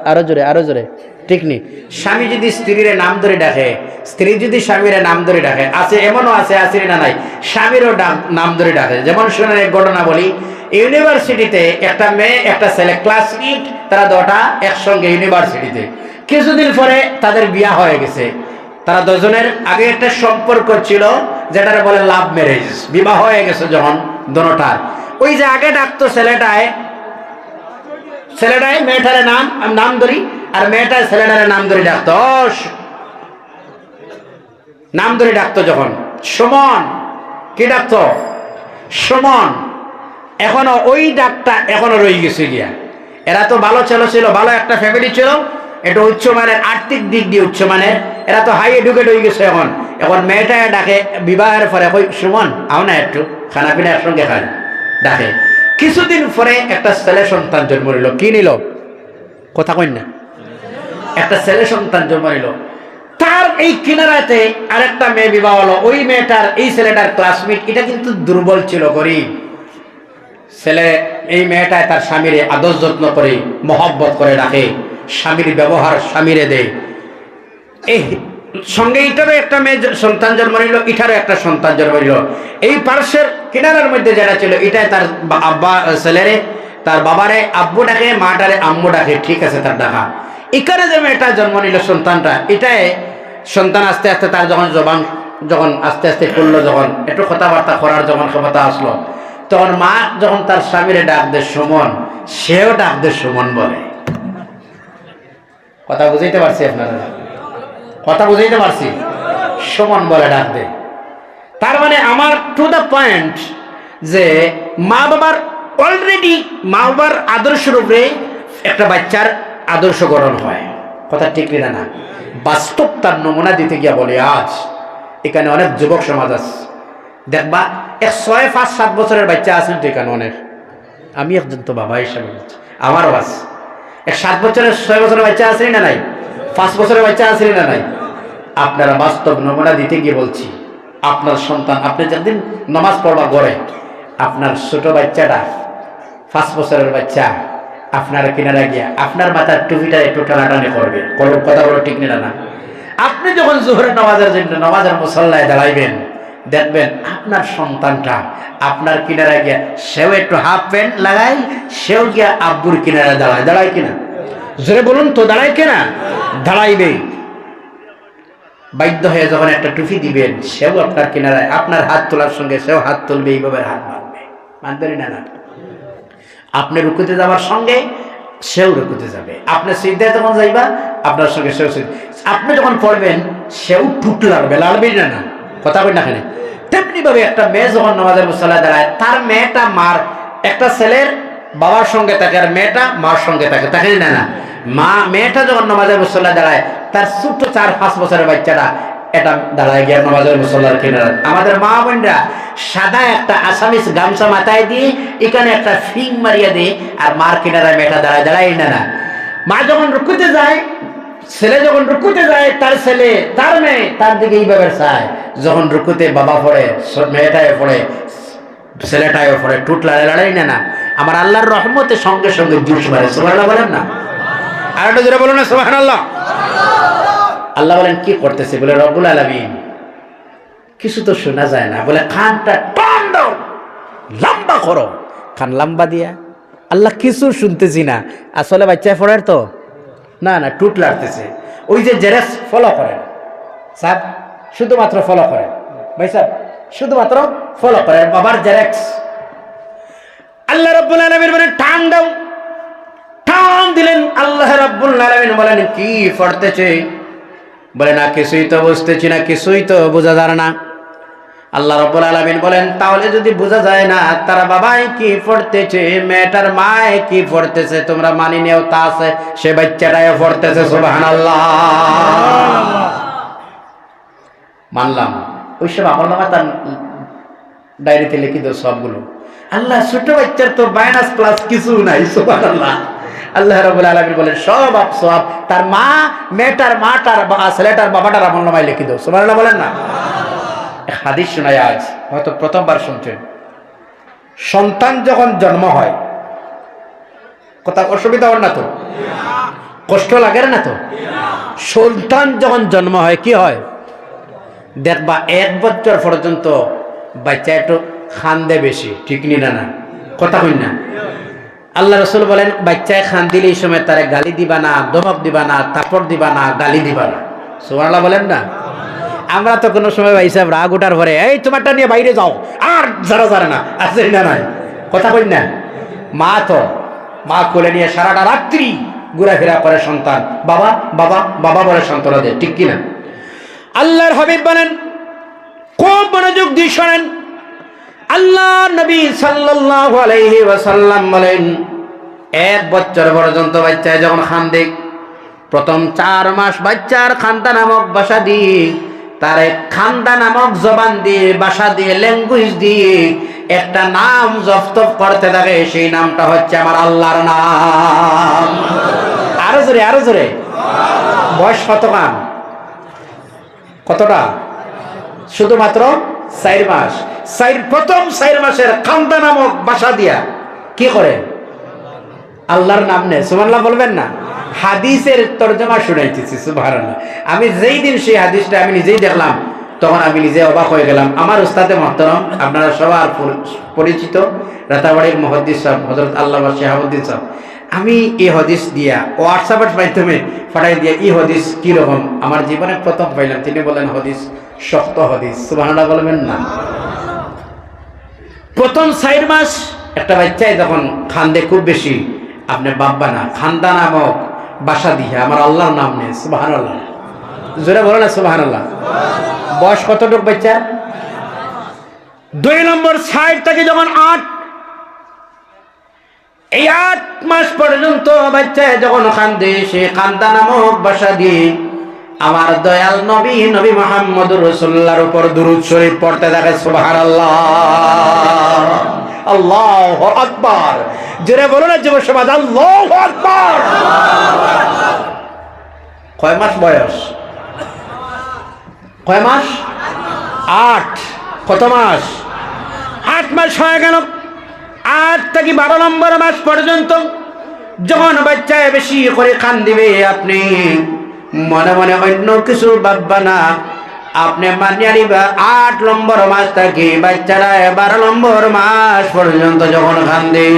আরো জোরে ঠিক নি? স্বামী যদি স্ত্রীর নাম ধরে ডাকে, স্ত্রী যদি স্বামীর নাম ধরে ডাকে, আছে এমনও আছে, আছে না নাই, স্বামীরও নাম ধরে ডাকে। যেমন শুনেন এক ঘটনা বলি। ইউনিভার্সিটিতে একটা মেয়ে একটা ছেলে ক্লাসমেট, তারা দুটা একসঙ্গে ইউনিভার্সিটিতে। কিছুদিন পরে তাদের বিয়া হয়ে গেছে। তারা দুজনের আগে একটা সম্পর্ক ছিল, যেটা বলে লাভ ম্যারেজ। বিবাহ হয়ে গেছে যখন দোনোটার, ওই যে আগে ডাকতো ছেলেটায় মেয়েটারে নাম ধরি, আর মেয়েটার ছেলেটারে নাম ধরে ডাকতো, নাম ধরে ডাকতো যখন সুমন। কি ডাকতো? সুমন। এখনো ওই ডাকটা এখনো রয়ে গেছে গিয়া। এরা তো ভালো ছিল, ভালো একটা ফ্যামিলি ছিল, একটু উচ্চমানের, আর্থিক দিক দিয়ে উচ্চমানের। এরা তো হাই এডুকেট হয়ে গেছে। এখন মেয়েটায় ডাকে বিবাহের পরে, ওই সুমন আও না, একটু খানা পিনা একসঙ্গে খান ডাকে। কিছুদিন পরে একটা ছেলে সন্তান জন্ম নিল। কি নিল? কথা কই না? একটা ছেলে সন্তান জন্ম নিল। তার এই কিনারাতে আরেকটা মেয়ে বিবাহ হলো। ওই মেয়েটার এই ছেলেটার ক্লাসমেট। এটা কিন্তু দুর্বল ছিল, গরিব ছেলে। এই মেয়েটায় তার স্বামীরে আদর যত্ন করে, মহব্বত করে রাখে, স্বামীর ব্যবহার স্বামীরে দেয়। এই সঙ্গে এটারও একটা মেয়ে সন্তান জন্ম নিল, এটারও একটা সন্তান জন্ম নিল। এই পার্শ্বের কিনারার মধ্যে যেটা ছিল, এটাই তার আব্বা ছেলেরে, তার বাবারে আব্বু ডাকে, মাটারে আম্মু ডাকে। ঠিক আছে, তার ডাকা। এখানে যে মেয়েটা জন্ম নিল সন্তানটা, এটাই সন্তান আস্তে আস্তে তার যখন আস্তে আস্তে করলো, যখন একটু কথাবার্তা করার যখন ক্ষমতা আসলো, তখন মা যখন তার স্বামীরে ডাক দে সুমন, সেও ডাক দে সুমন বলে। কথা বুঝাইতে পারছি আপনারা? কথা বুঝাইতে পারছি? সুমন বলে ডাক দে। তার মানে আমার টু দ্য পয়েন্ট যে মা বাবার অলরেডি মা বাবার আদর্শ রূপে একটা বাচ্চার আদর্শ গ্রহণ হয়। কথা ঠিক না না? বাস্তব তার নমুনা দিতে গিয়া বলে, আজ এখানে অনেক যুবক সমাজ আছে, দেখবা 6, 5, 7 বছরের বাচ্চা আছেন তো এখানে অনেক। আমি একজন তো বাবা হিসাবে বলছি, আমারও আছে। 7 বছরের 6 বছরের বাচ্চা আছেন না নাই? 5 বছরের বাচ্চা আছেন না নাই? আপনারা বাস্তব নমুনা দিতে গিয়ে বলছি, আপনার সন্তান, আপনি যেদিন নামাজ পড়বা ঘরে, আপনার ছোট বাচ্চাটা 5 বছরের বাচ্চা আপনার কিনারা গিয়া আপনার মাথার টুপিটা একটু টানাটানি করবে। কোনো কথা বলো ঠিক না? আপনি যখন জোহরের নামাজের জন্য নামাজের মুসল্লায় দাঁড়াইবেন, দেখবেন আপনার সন্তানটা আপনার কিনারা গিয়া সেও একটু হাফ প্যান্ট লাগাই, সেও গিয়া আব্বুর কিনারা দাঁড়ায় কিনা? জোরে বলুন তো, দাঁড়ায় কিনা? দাঁড়াইবে। বাধ্য হয়ে যখন একটা টুপি দিবেন, সেও আপনার কিনারায় আপনার হাত তোলার সঙ্গে সেও হাত তুলবে, এইভাবে হাত মারবে। মানতে না? আপনি রুকুতে যাওয়ার সঙ্গে সেও রুকুতে যাবে। আপনি সিজদায় যখন যাইবা, আপনার সঙ্গে সেও আপনি যখন পড়বেন, সেও ঠুট লাড়বে না? কথা বলি না? তেমনি ভাবে একটা মেয়ে যখন নামাজের মুসল্লায় দাঁড়ায়, তার মেয়েটা মার, একটা ছেলের বাবার সঙ্গে থাকে আর মেয়েটা মার সঙ্গে থাকে না? মেয়েটা যখন নামাজের মুসল্লায় দাঁড়ায়, তার ছোট্ট 4-5 বছরের বাচ্চাটা এটা দাঁড়ায় গিয়ে নামাজের মুসল্লার কিনারা। আমাদের মা বোনরা সাদা একটা আসামিস গামছা মাথায় দিয়ে এখানে একটা ফিং মারিয়া দিয়ে, আর মার কিনারায় মেয়েটা দাঁড়ায় না? মা যখন রুকুতে যায়, ছেলে যখন রুকুতে যায়, তার ছেলে তার মেয়ে তার দিকে এইভাবে চায়। যখন রুকুতে বাবা পড়ে, মেয়েটায় পড়ে, ছেলেটায়ও পড়ে, টুট লড়াই না? আমার আল্লাহর রহমতে সঙ্গে সঙ্গে জুস মারে। সুবহানাল্লাহ বলেন না? আর একটা জোরে বলুন না সুবহানাল্লাহ। আল্লাহ বলেন কি করতেছে? বলে রব্বুল আলামিন, কিছু তো শোনা যায় না। বলে কানটা টান দাও, লম্বা করো। কান লম্বা দিয়া, আল্লাহ কিছু শুনতেছি না। আসলে বাচ্চা পড়ার তো না, টুট লাড়তেছে। ওই যে জেরেক্স ফলো করেন স্যার, শুধুমাত্র ফলো করেন ভাই সাহেব, শুধুমাত্র ফলো করেন বাবার জেরেক্স। আল্লাহ রাব্বুল আলামিন বলেন টান দাও, টান দিলেন। আল্লাহ রাব্বুল আলামিন বলেন কি পড়তেছে? বলে না কিছুই তো বুঝতেছি না, কিছুই তো বোঝা যায় না। আল্লাহ রাব্বুল আলামিন বলেন তাহলে যদি বোঝা যায় না তার বাবাই কি পড়তেছে, মেয়েটার মায়ে কি পড়তেছে, তোমরা মানি নেও তা আছে, সে বাচ্চাটাও পড়তেছে। সুবহানাল্লাহ। মানলাম। ওইসব আমল নামা তার ডায়েরিতে লিখে দাও সবগুলো। আল্লাহ ছোট বাচ্চার তো মাইনাস প্লাস কিছু নাই। সুবহানাল্লাহ। আল্লাহ রাব্বুল আলামিন বলেন সব সব তার মা, মেয়েটার মাটার, ছেলেটার বাবাটার আমল নামায় লিখে দাও। সুবহানাল্লাহ বলেন না? এক হাদিস শোনায় আজ, হয়তো প্রথমবার শুনছেন। সন্তান যখন জন্ম হয়, কথা অসুবিধা হয় না তো? কষ্ট লাগে না তো? সন্তান যখন জন্ম হয় কি হয় দেখবা, 1 বছর পর্যন্ত বাচ্চা একটু খান্দে বেশি, ঠিক নি না? না কথা কই না? আল্লাহ রসুল বলেন, বাচ্চায় খান দিলে এই সময় তারে গালি দিবা না, ধমক দিবা না, থাপড় দিবা না, গালি দিবা না। সুবহানাল্লাহ বলেন না? আমরা তো কোনো সময় ভাই সাহেব রাগ ওঠার পরে, এই তোমারটা নিয়ে বাইরে যাও, আর যারা যারা না আছে না নাই, কথা কই না? মা কোলে নিয়ে সারাটা রাত্রি ঘোরাফেরা করে সন্তান, বাবা বাবা বাবা বলে সন্তানদের, ঠিক কিনা? আল্লাহর হাবিব বলেন, খুব মনোযোগ দিয়ে শোনেন, আল্লাহ নবী সাল্লাল্লাহু আলাইহি ওয়াসাল্লাম বলেন, 1 বছর পর্যন্ত বাচ্চা যখন খান্দে, প্রথম 4 মাস বাচ্চার খান্দা নামক ভাষা দিয়ে, তারে খান্দা নামক জবান দিয়ে, ভাষা দিয়ে, ল্যাঙ্গুয়েজ দিয়ে একটা নাম জপ করতে থাকে, সেই নামটা হচ্ছে আমার আল্লাহর নাম। আরো জোরে বয়স কতটা? শুধুমাত্র 4 মাস। প্রথম 4 মাসের খান্দা নামক ভাষা দিয়া কি করে? আল্লাহর নাম নেয়। সুবহানাল্লাহ বলবেন না? হাদিসের তরজমা শুনাইতেছি, সুবহানাল্লাহ। আমি যেই দিন সেই হাদিসটা আমি নিজেই দেখলাম, তখন আমি নিজে অবাক হয়ে গেলাম। আমার উস্তাদে মুহতারাম, আপনারা সবার পরিচিত রাতাবাড়ির মুহাদ্দিস সাহেব হযরত আল্লামা শিহাবুদ্দিন সাহেব, আমি এই হাদিস দিয়া হোয়াটসঅ্যাপের মাধ্যমে পাঠাই দিয়া, এই হাদিস কিরকম আমার জীবনে প্রথম পাইলাম। তিনি বলেন, হাদিস শক্ত হাদিস। সুবহানাল্লাহ বলবেন না? প্রথম 4 মাস একটা বাচ্চায় যখন খান্দে খুব বেশি, আপনি বাব্বা না, খান্দা নামক ভাষা দিয়ে আমার আল্লাহর নাম নেই। সুবহানাল্লাহ জোরে বলো না সুবহানাল্লাহ। বয়স কতটুকু বাচ্চা? 2 নম্বর সাইড থেকে যখন 8, এই 8 মাস পর্যন্ত বাচ্চা যখন খান্দে, সে খান্দা নামক ভাষা দিয়ে আমার দয়াল নবী মুহাম্মদুর রাসূলুল্লাহর উপর দুরূদ শরীফ পড়তে থাকে। সুবহানাল্লাহ, আল্লাহু আকবার। জোরে বলো না যুব সমাজ, আল্লাহু আকবার। কয় মাস বয়স? কয় মাস? 8। কত মাস? 8 মাস হয়ে গেল। 8 থেকে 12 নম্বর মাস পর্যন্ত যখন বাচ্চায় বেশি করে কান দিবে, আপনি মনে মনে অন্য কিছু ভাববা না, আপনি মানিয়ে নিবা 8 নম্বর মাস থেকে বাচ্চারা 12 নম্বর মাস পর্যন্ত যখন কান্দে,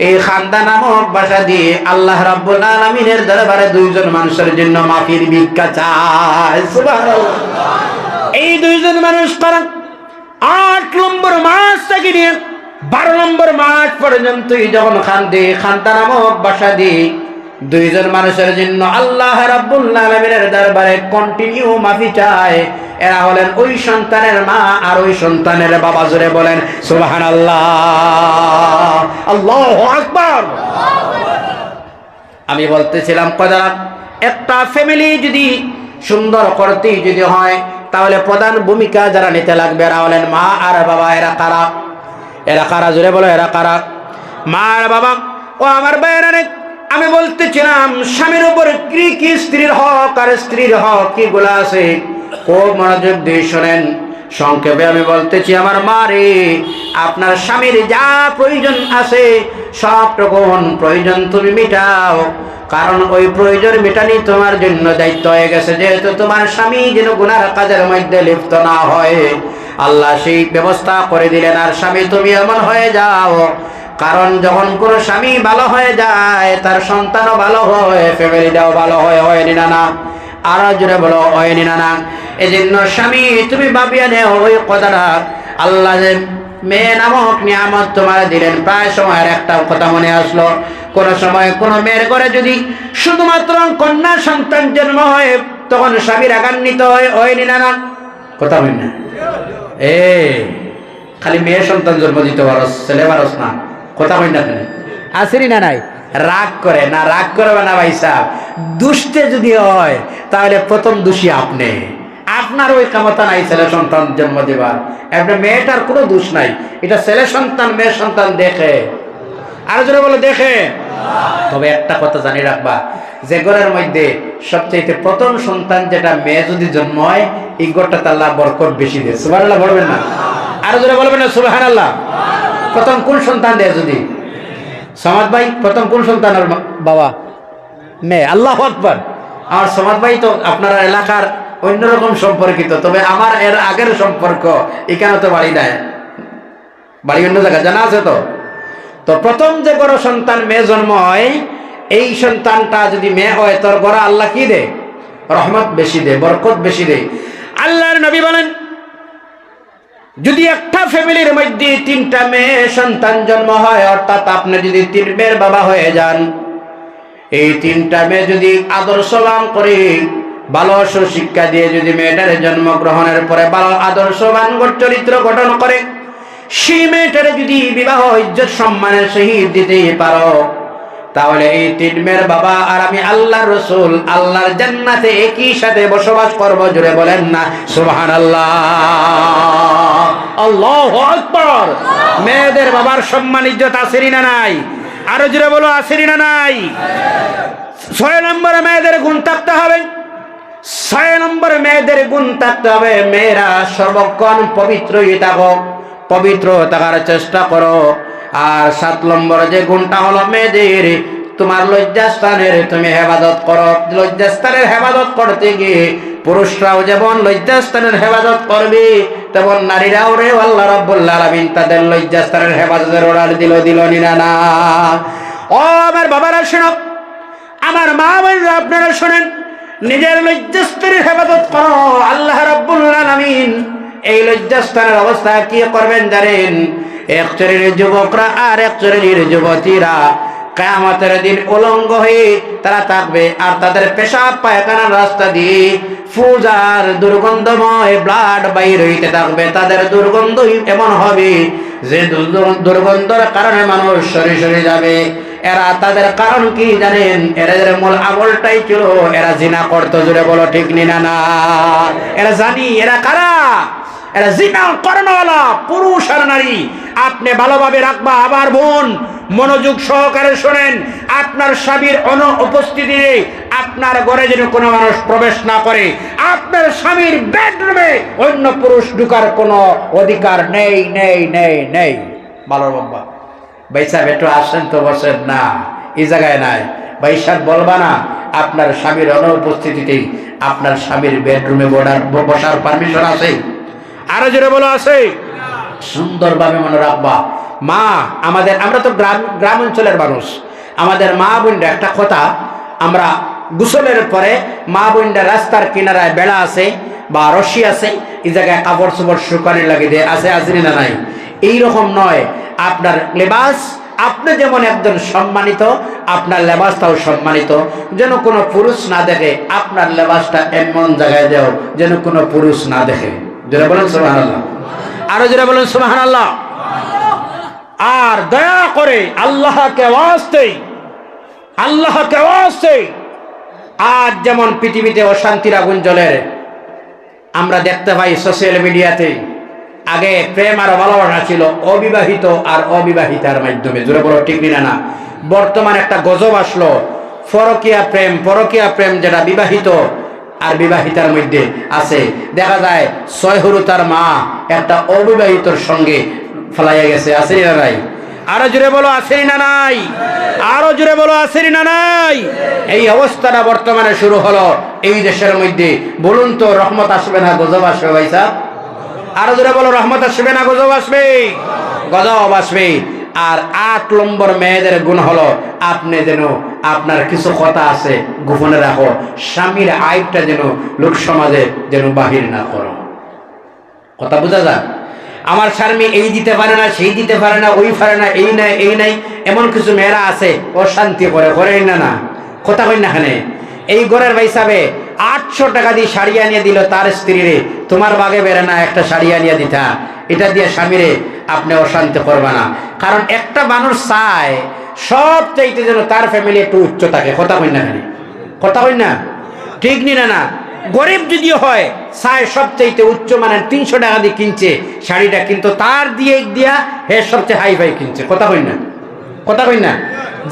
এই খান্দা নামক ভাষা দিয়ে আল্লাহ রাব্বুল আলামিনের দরবারে 2 জন মানুষের জন্য মাফির ভিক্ষা চায়। সুবহানাল্লাহ। এই 2 জন মানুষ তারা 8 নম্বর মাস থেকে নিয়ে 12 নম্বর মাস পর্যন্ত যখন কান্দে, খান্দা নামক ভাষা দিয়ে 2 জন মানুষের জন্য আল্লাহ রাব্বুল আলামিনের দরবারে কন্টিনিউ মাফি চায়। এরা হলেন ওই সন্তানের মা আর ওই সন্তানের বাবা। জোরে বলেন সুবহানাল্লাহ, আল্লাহু আকবার। আমি বলতেছিলাম, কদা একটা ফ্যামিলি যদি সুন্দর করতে যদি হয়, তাহলে প্রধান ভূমিকা যারা নিতে লাগবে এরা হলেন মা আর বাবা। এরা কারা? এরা কারা? জোরে বলো, এরা কারা? মা আর বাবা। ও আমার ভাইয়েরা, আমি বলতেছিলাম স্বামীর উপর কি স্ত্রীর হক আর স্ত্রীর হক কি গুলা আছে, খুব মনোযোগ দিয়ে শোনেন। সংক্ষেপে আমি বলতেছি, আমার মা রে, আপনার স্বামীর যা প্রয়োজন আছে সবটুকু প্রয়োজন তুমি মিটাও, কারণ ওই প্রয়োজন মেটানি তোমার জন্য দায়িত্ব হয়ে গেছে। যেহেতু তোমার স্বামী যেন গুনার কাজের মধ্যে লিপ্ত না হয়, আল্লাহ সেই ব্যবস্থা করে দিলেন। আর স্বামী তুমি এমন হয়ে যাও, কারণ যখন কোনো স্বামী ভালো হয়ে যায়, তার সন্তানও ভালো হয়, ফ্যামিলিটাও ভালো হয়। হয়নি না? না আরো জোরে বলো, হয়নি না? না এই জন্য স্বামী তুমি ভাবিয়া নেও ওই কথাটা, আল্লাহ যে মেয়ে নামক নিয়ামত তোমার দিলেন। প্রায় সময়ের একটা কথা মনে আসলো, কোন সময় কোন মেয়ের ঘরে যদি শুধুমাত্র কন্যা সন্তান জন্ম হয়, তখন স্বামী রাগান্বিত হয়। হয়নি না? না কথা বলি না? খালি মেয়ে সন্তান জন্ম দিতে পারস, ছেলে পারস না, কথা বলি না? আসেনি না? নাই রাগ করে না? রাগ করবে না ভাই সাহেব। দুষ্টে যদি হয় তাহলে প্রথম দোষী আপনি। আপনার ওই ক্ষমতা নাই ছেলে সন্তান জন্ম দেবার। আপনার মেয়েটার কোনো দোষ নাই, এটা ছেলে সন্তান মেয়ে সন্তান দেখে। আরো জোরে বলো, দেখে। তবে একটা কথা জানি রাখবা, যে ঘরের মধ্যে সবচেয়ে প্রথম সন্তান যেটা মেয়ে যদি জন্ম হয়, এই ঘরটাতে আল্লাহ বরকত বেশি দেয়। সুবহানাল্লাহ বলবেন না? আরো জোরে বলবেন না সুবহানাল্লাহ? প্রথম কোন সন্তান দেয় যদি? সমাদ ভাই, প্রথম কোন সন্তান আর বাবা? মেয়ে। আল্লাহু আকবার। আর সমাদ ভাই তো আপনার এলাকার অন্যরকম সম্পর্কিত, তবে আমার এর আগের সম্পর্ক এখানে তো বাড়ি নাই, বাড়ি অন্য জায়গায়, জানা আছে তো? তো প্রথম যে বড় সন্তান মেয়ে জন্ম হয়, এই সন্তানটা যদি মেয়ে হয়, তোর ঘরে আল্লাহ কি দে? রহমত বেশি দে, বরকত বেশি দে। আল্লাহর নবী বলেন, যদি একটা ফ্যামিলির মধ্যে 3টা মেয়ে সন্তান জন্ম হয়, অর্থাৎ আপনি যদি 3 মেয়ের বাবা হয়ে যান, এই 3টা মেয়ে যদি আদর্শবান করে, ভালো শিক্ষা দিয়ে যদি মেয়েটার জন্মগ্রহণের পরে ভালো আদর্শবান চরিত্র গঠন করে, সেই মেয়েটার যদি বিবাহ ইজ্জত সম্মানের সহিত দিতে পারো, তাহলে এই 3 মেয়ের বাবা আর আমি আল্লাহর রাসূল আল্লাহর জান্নাতে একই সাথে বসবাস করব। জোরে বলেন না সুবহানাল্লাহ? আল্লাহু আকবার। মেয়েদের বাবার সম্মান ইজ্জত আছে না নাই? আরো জোরে বলো, আছে না নাই? 6 নম্বরে মেয়েদের গুণ থাকতে হবে। 6 নম্বরে মেয়েদের গুণ থাকতে হবে, মেয়েরা সর্বক্ষণ পবিত্রই থাকো, পবিত্র থাকার চেষ্টা করো। আর 7 নম্বরে যে গুণটা হলো, মেয়েদের তোমার লজ্জাস্থানের তুমি হেফাজত করো। লজ্জাস্থানের হেফাজত করতে গিয়ে পুরুষরাও যেমন লজ্জাস্থানের হেফাজত করবে, তেমন নারীরাও রে আল্লাহ রাব্বুল আলামিন তাদের লজ্জাস্থানের হেফাজতের অর্ডার দিল না? ও আমার বাবারা শোনো, আমার মা বোনেরা আপনারা শোনেন, নিজের লজ্জাস্থানের হেফাজত করো। আল্লাহ রাব্বুল আলামিন এই লজ্জাস্থানের অবস্থা কি করবেন জানেন? এক শ্রেণীর যুবকরা আর এক শ্রেণীর যুবতীরা কিয়ামতের দিন উলঙ্গ হয়ে তারা থাকবে, আর তাদের পেশাব পায়খানার রাস্তা দিয়ে ফুজার দুর্গন্ধময় ব্লাড বাইর হইতে থাকবে। তাদের দুর্গন্ধ এমন হবে যে দুর্গন্ধের কারণে মানুষ সরে যাবে। এরা তাদের কারণ কি জানেন? এদের মূল আমলটাই ছিল এরা জিনা করতো। জুড়ে বলো ঠিক না? এরা জানি এরা কারা? এরা জিনা কর্মওয়ালা পুরুষ আর নারী। আপনি ভালোভাবে রাখবা। আবার বোন, মনোযোগ সহকারে শোনেন, আপনার স্বামীর অনুপস্থিতিতে আপনার ঘরে যেন কোনো মানুষ প্রবেশ না করে। আপনার স্বামীর বেডরুমে অন্য পুরুষ ঢুকার কোনো অধিকার নেই নেই নেই নেই। ভালো বাবা ভাই সাহেব, একটু আসেন তো, বসেন না, এই জায়গায় নাই। ভাই সাহেব বলবা না, আপনার স্বামীর অনুপস্থিতিতে আপনার স্বামীর বেডরুমে বসার পারমিশন আছে? আরো জোরে বলো, আছে? সুন্দরভাবে মনে রাখবা। মা আমাদের, আমরা তো গ্রাম অঞ্চলের মানুষ, আমাদের মা বোনরা একটা কথা, আমরা গোসলের পরে মা বোনরা রাস্তার কিনারায় বেড়া আছে বা রশি আছে, এই জায়গায় কাপড় চোপড় শুকানোর লাগে দেয়, আছে না নাই? এইরকম নয়, আপনার লেবাস, আপনি যেমন একজন সম্মানিত, আপনার লেবাসটাও সম্মানিত। যেন কোনো পুরুষ না দেখে, আপনার লেবাসটা এমন জায়গায় দেও যেন কোনো পুরুষ না দেখে। যারা বলেন সুবহানাল্লাহ, আরো যারা বলেন সুবহানাল্লাহ। আর দয়া করে আল্লাহকে ওয়াস্তে, আজ যেমন পৃথিবীতে অশান্তির আগুন জ্বলে, আমরা দেখতে পাই সোশ্যাল মিডিয়াতে। আগে প্রেম আর ভালোবাসা ছিল অবিবাহিত আর অবিবাহিতার মাধ্যমে। জোরে বলো ঠিক না? বর্তমানে একটা গজব আসলো, পরকীয়া প্রেম যেটা বিবাহিত আর বিবাহিতার মধ্যে আছে। দেখা যায় 6 হরু তার মা একটা অবিবাহিতর সঙ্গে ফলাইয়া গেছে। আছে না নাই? আরো জোরে বলো, আছে না নাই? আরো জোরে বলো, আছে না নাই? এই অবস্থাটা বর্তমানে শুরু হলো এই দেশের মধ্যে। বলুন তো, রহমত আসবে না গজব আসবে? ভাই সাহেব আরো জোরে বলো, রহমত আসবে না গজব আসবে? গজব আসবে। আর 8 নম্বর মেয়েদের গুণ হলো, আপনি যেন আপনার কিছু কথা আছে গোপনে রাখো। স্বামীর আইবটা যেন লোক সমাজে যেন বাহির না করো। কথা বোঝা যায়? আমার স্বামী এই দিতে পারে না, সেই দিতে পারে না, ওই পারে না, এই নাই, এমন কিছু মেয়েরা আছে অশান্তি করে না। কথা কই না? এখানে এই ঘরের ভাই সাহেব 800 টাকা দিয়ে শাড়ি আনিয়ে দিল তার স্ত্রীরে, তোমার বাগে বেড়ে না একটা শাড়ি আনিয়ে দিতা, এটা দিয়ে স্বামীরে আপনি অশান্তি করবে না। কারণ একটা মানুষ চায় সব চাইতে যেন তার ফ্যামিলি একটু উচ্চ থাকে। কথা কই না? কথা কই না? ঠিক না? গরিব যদিও হয়, চায় সব চাইতে উচ্চ মানের 300 টাকা দিয়ে কিনছে শাড়িটা, কিন্তু তার দিয়া হে সবচেয়ে হাই ফাই কিনছে। কথা কই না? কথা কই না,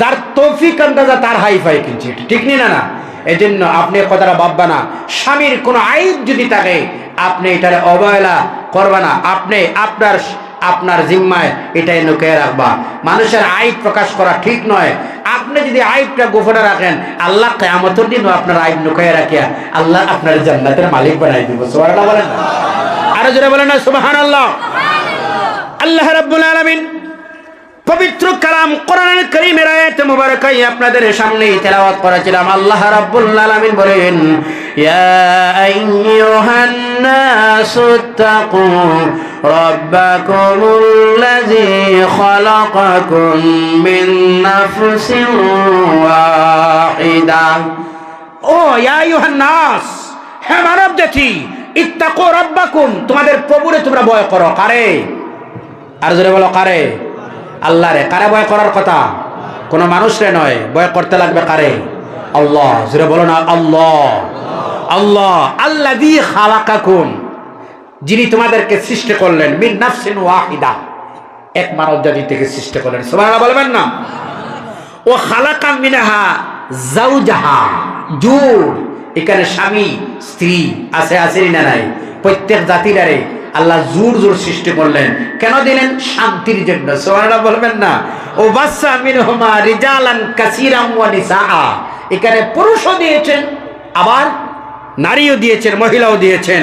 যার তৌফিক আন্দাজা তার হাই ফাই কিনছে, ঠিক নি না? এই জন্য আপনি কথাটা ভাববা না, স্বামীর কোনো আইব যদি থাকে আপনি এটার অবহেলা করবা না, আপনি আপনার জিম্মায় এটাই লুকিয়ে রাখবা। মানুষের আইব প্রকাশ করা ঠিক নয়। আপনি যদি আইবটা গোপনে রাখেন, আল্লাহ কিয়ামতের দিনও আপনার আইব লুকিয়ে রাখিয়া আল্লাহ আপনার জান্নাতের মালিক বানাই দিব। সুবহানাল্লাহ বলেন না? আরো জোরে বলেন না সুবহানাল্লাহ। আল্লাহ রাব্বুল আলামিন পবিত্র কালাম কোরআনুল কারীমের আয়াত মুবারাকাই আপনাদের সামনে তেলাওয়াত করেছিলাম। আল্লাহ রাব্বুল আলামিন বলেন, ইয়া আইয়ুহান নাসুত্তাকু রাব্বাকুমুল্লাযী খালাকাকুম মিন নাফসিন ওয়াহিদা। ও ইয়া আইয়ুহান নাস, হে মানব জাতি, ইত্তাকু রাব্বাকুম, তোমাদের প্রভুরে তোমরা ভয় করো। কারে? আর জোরে বলো কারে? আল্লাহরে। কারে ভয় করার কথা? কোনো মানুষরে নয়, ভয় করতে লাগবে কারে? আল্লাহ। জোরে বলো না আল্লাহ। আল্লাহ আল্লাযী খালাকাকুম, যিনি তোমাদেরকে সৃষ্টি করলেন, মিন নাফসিন ওয়াহিদা, এক মানব জাতি থেকে সৃষ্টি করলেন। সুবহানাল্লাহ বলবেন না? ও খালাকা মিনহা যাওজাহা, জোর, এখানে স্বামী স্ত্রী আছে, আছে না নাই? প্রত্যেক জাতিরারে আল্লাহ জোর জোর সৃষ্টি করলেন। কেন দিলেন? শান্তির জন্য। সুবহানাল্লাহ বলবেন না? ও বাসা মিনহুমা রিজালান কাসীরাম ওয়া নিসা, এখানে পুরুষও দিয়েছেন আবার নারীও দিয়েছেন, মহিলাও দিয়েছেন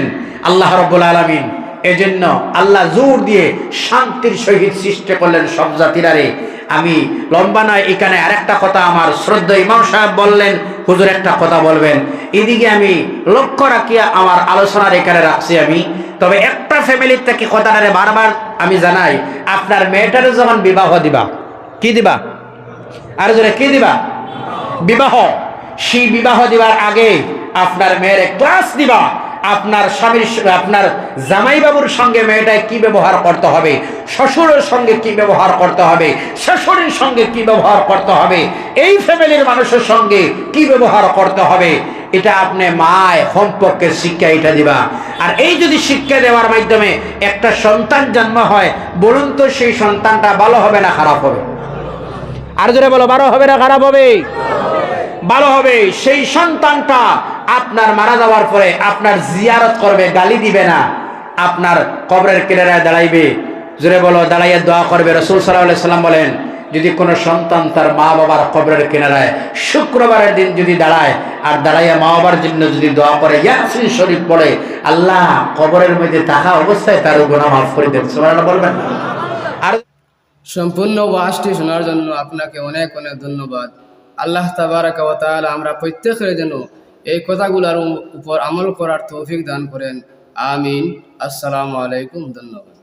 আল্লাহ রাব্বুল আলামিন। এজন্য আল্লাহ জোর দিয়ে শান্তির সহিত সৃষ্টি করলেন সব জাতিরারে। আমি লম্বা নয়, এখানে আরেকটা কথা আমার শ্রদ্ধা ইমাম সাহেব বললেন, হুজুর একটা কথা বলবেন, এদিকে আমি লক্ষ্য রাখিয়া আমার আলোচনার এখানে রাখছি আমি। তবে একটা ফ্যামিলির থেকে কথাটারে বারবার আমি জানাই, আপনার মেয়েটারে যখন বিবাহ দিবা, কি দিবা? আর জোরে কি দিবা? বিবাহ। সেই বিবাহ দিবার আগে আপনার মেয়ের ক্লাস দিবা, আপনার স্বামীর, আপনার জামাইবাবুর সঙ্গে মেয়েটায় কি ব্যবহার করতে হবে, শ্বশুরের সঙ্গে কি ব্যবহার করতে হবে, শাশুড়ির সঙ্গে কি ব্যবহার করতে হবে, এই ফ্যামিলির মানুষের সঙ্গে কি ব্যবহার করতে হবে, এটা আপনি মায় সম্পর্কে শিক্ষা এটা দিবা। আর এই যদি শিক্ষা দেওয়ার মাধ্যমে একটা সন্তান জন্ম হয়, বলুন তো সেই সন্তানটা ভালো হবে না খারাপ হবে? আর জোরে বলো, ভালো হবে না খারাপ হবে? ভালো হবে। সেই সন্তানটা আপনার মারা যাওয়ার পরে আপনার জিয়ারত করবে, গালি দিবে না, আপনার কবরের কিনারায় দাঁড়াইবে, জোরে বলো, দাঁড়াইয়া দোয়া করবে। রাসূল সাল্লাল্লাহু আলাইহি সাল্লাম বলেন, যদি কোনো সন্তান তার মা বাবার কবরের কিনারায় শুক্রবারের দিন যদি দাঁড়ায় আর দাঁড়াইয়া মা বাবার জন্য যদি দোয়া করে, ইয়াসিন শরীফ পড়ে, আল্লাহ কবরের মধ্যে থাকা অবস্থায় তার গুনাহ মাফ করে দেন। সুবহানাল্লাহ বলবেন। আর সম্পূর্ণ ওয়াজটি শোনার জন্য আপনাকে অনেক অনেক ধন্যবাদ। আল্লাহ তাবারাকা ওয়া তাআলা আমরা প্রত্যেকের জন্য এই কথাগুলোর উপর আমল করার তৌফিক দান করেন। আমিন। আসসালামু আলাইকুম। ধন্যবাদ।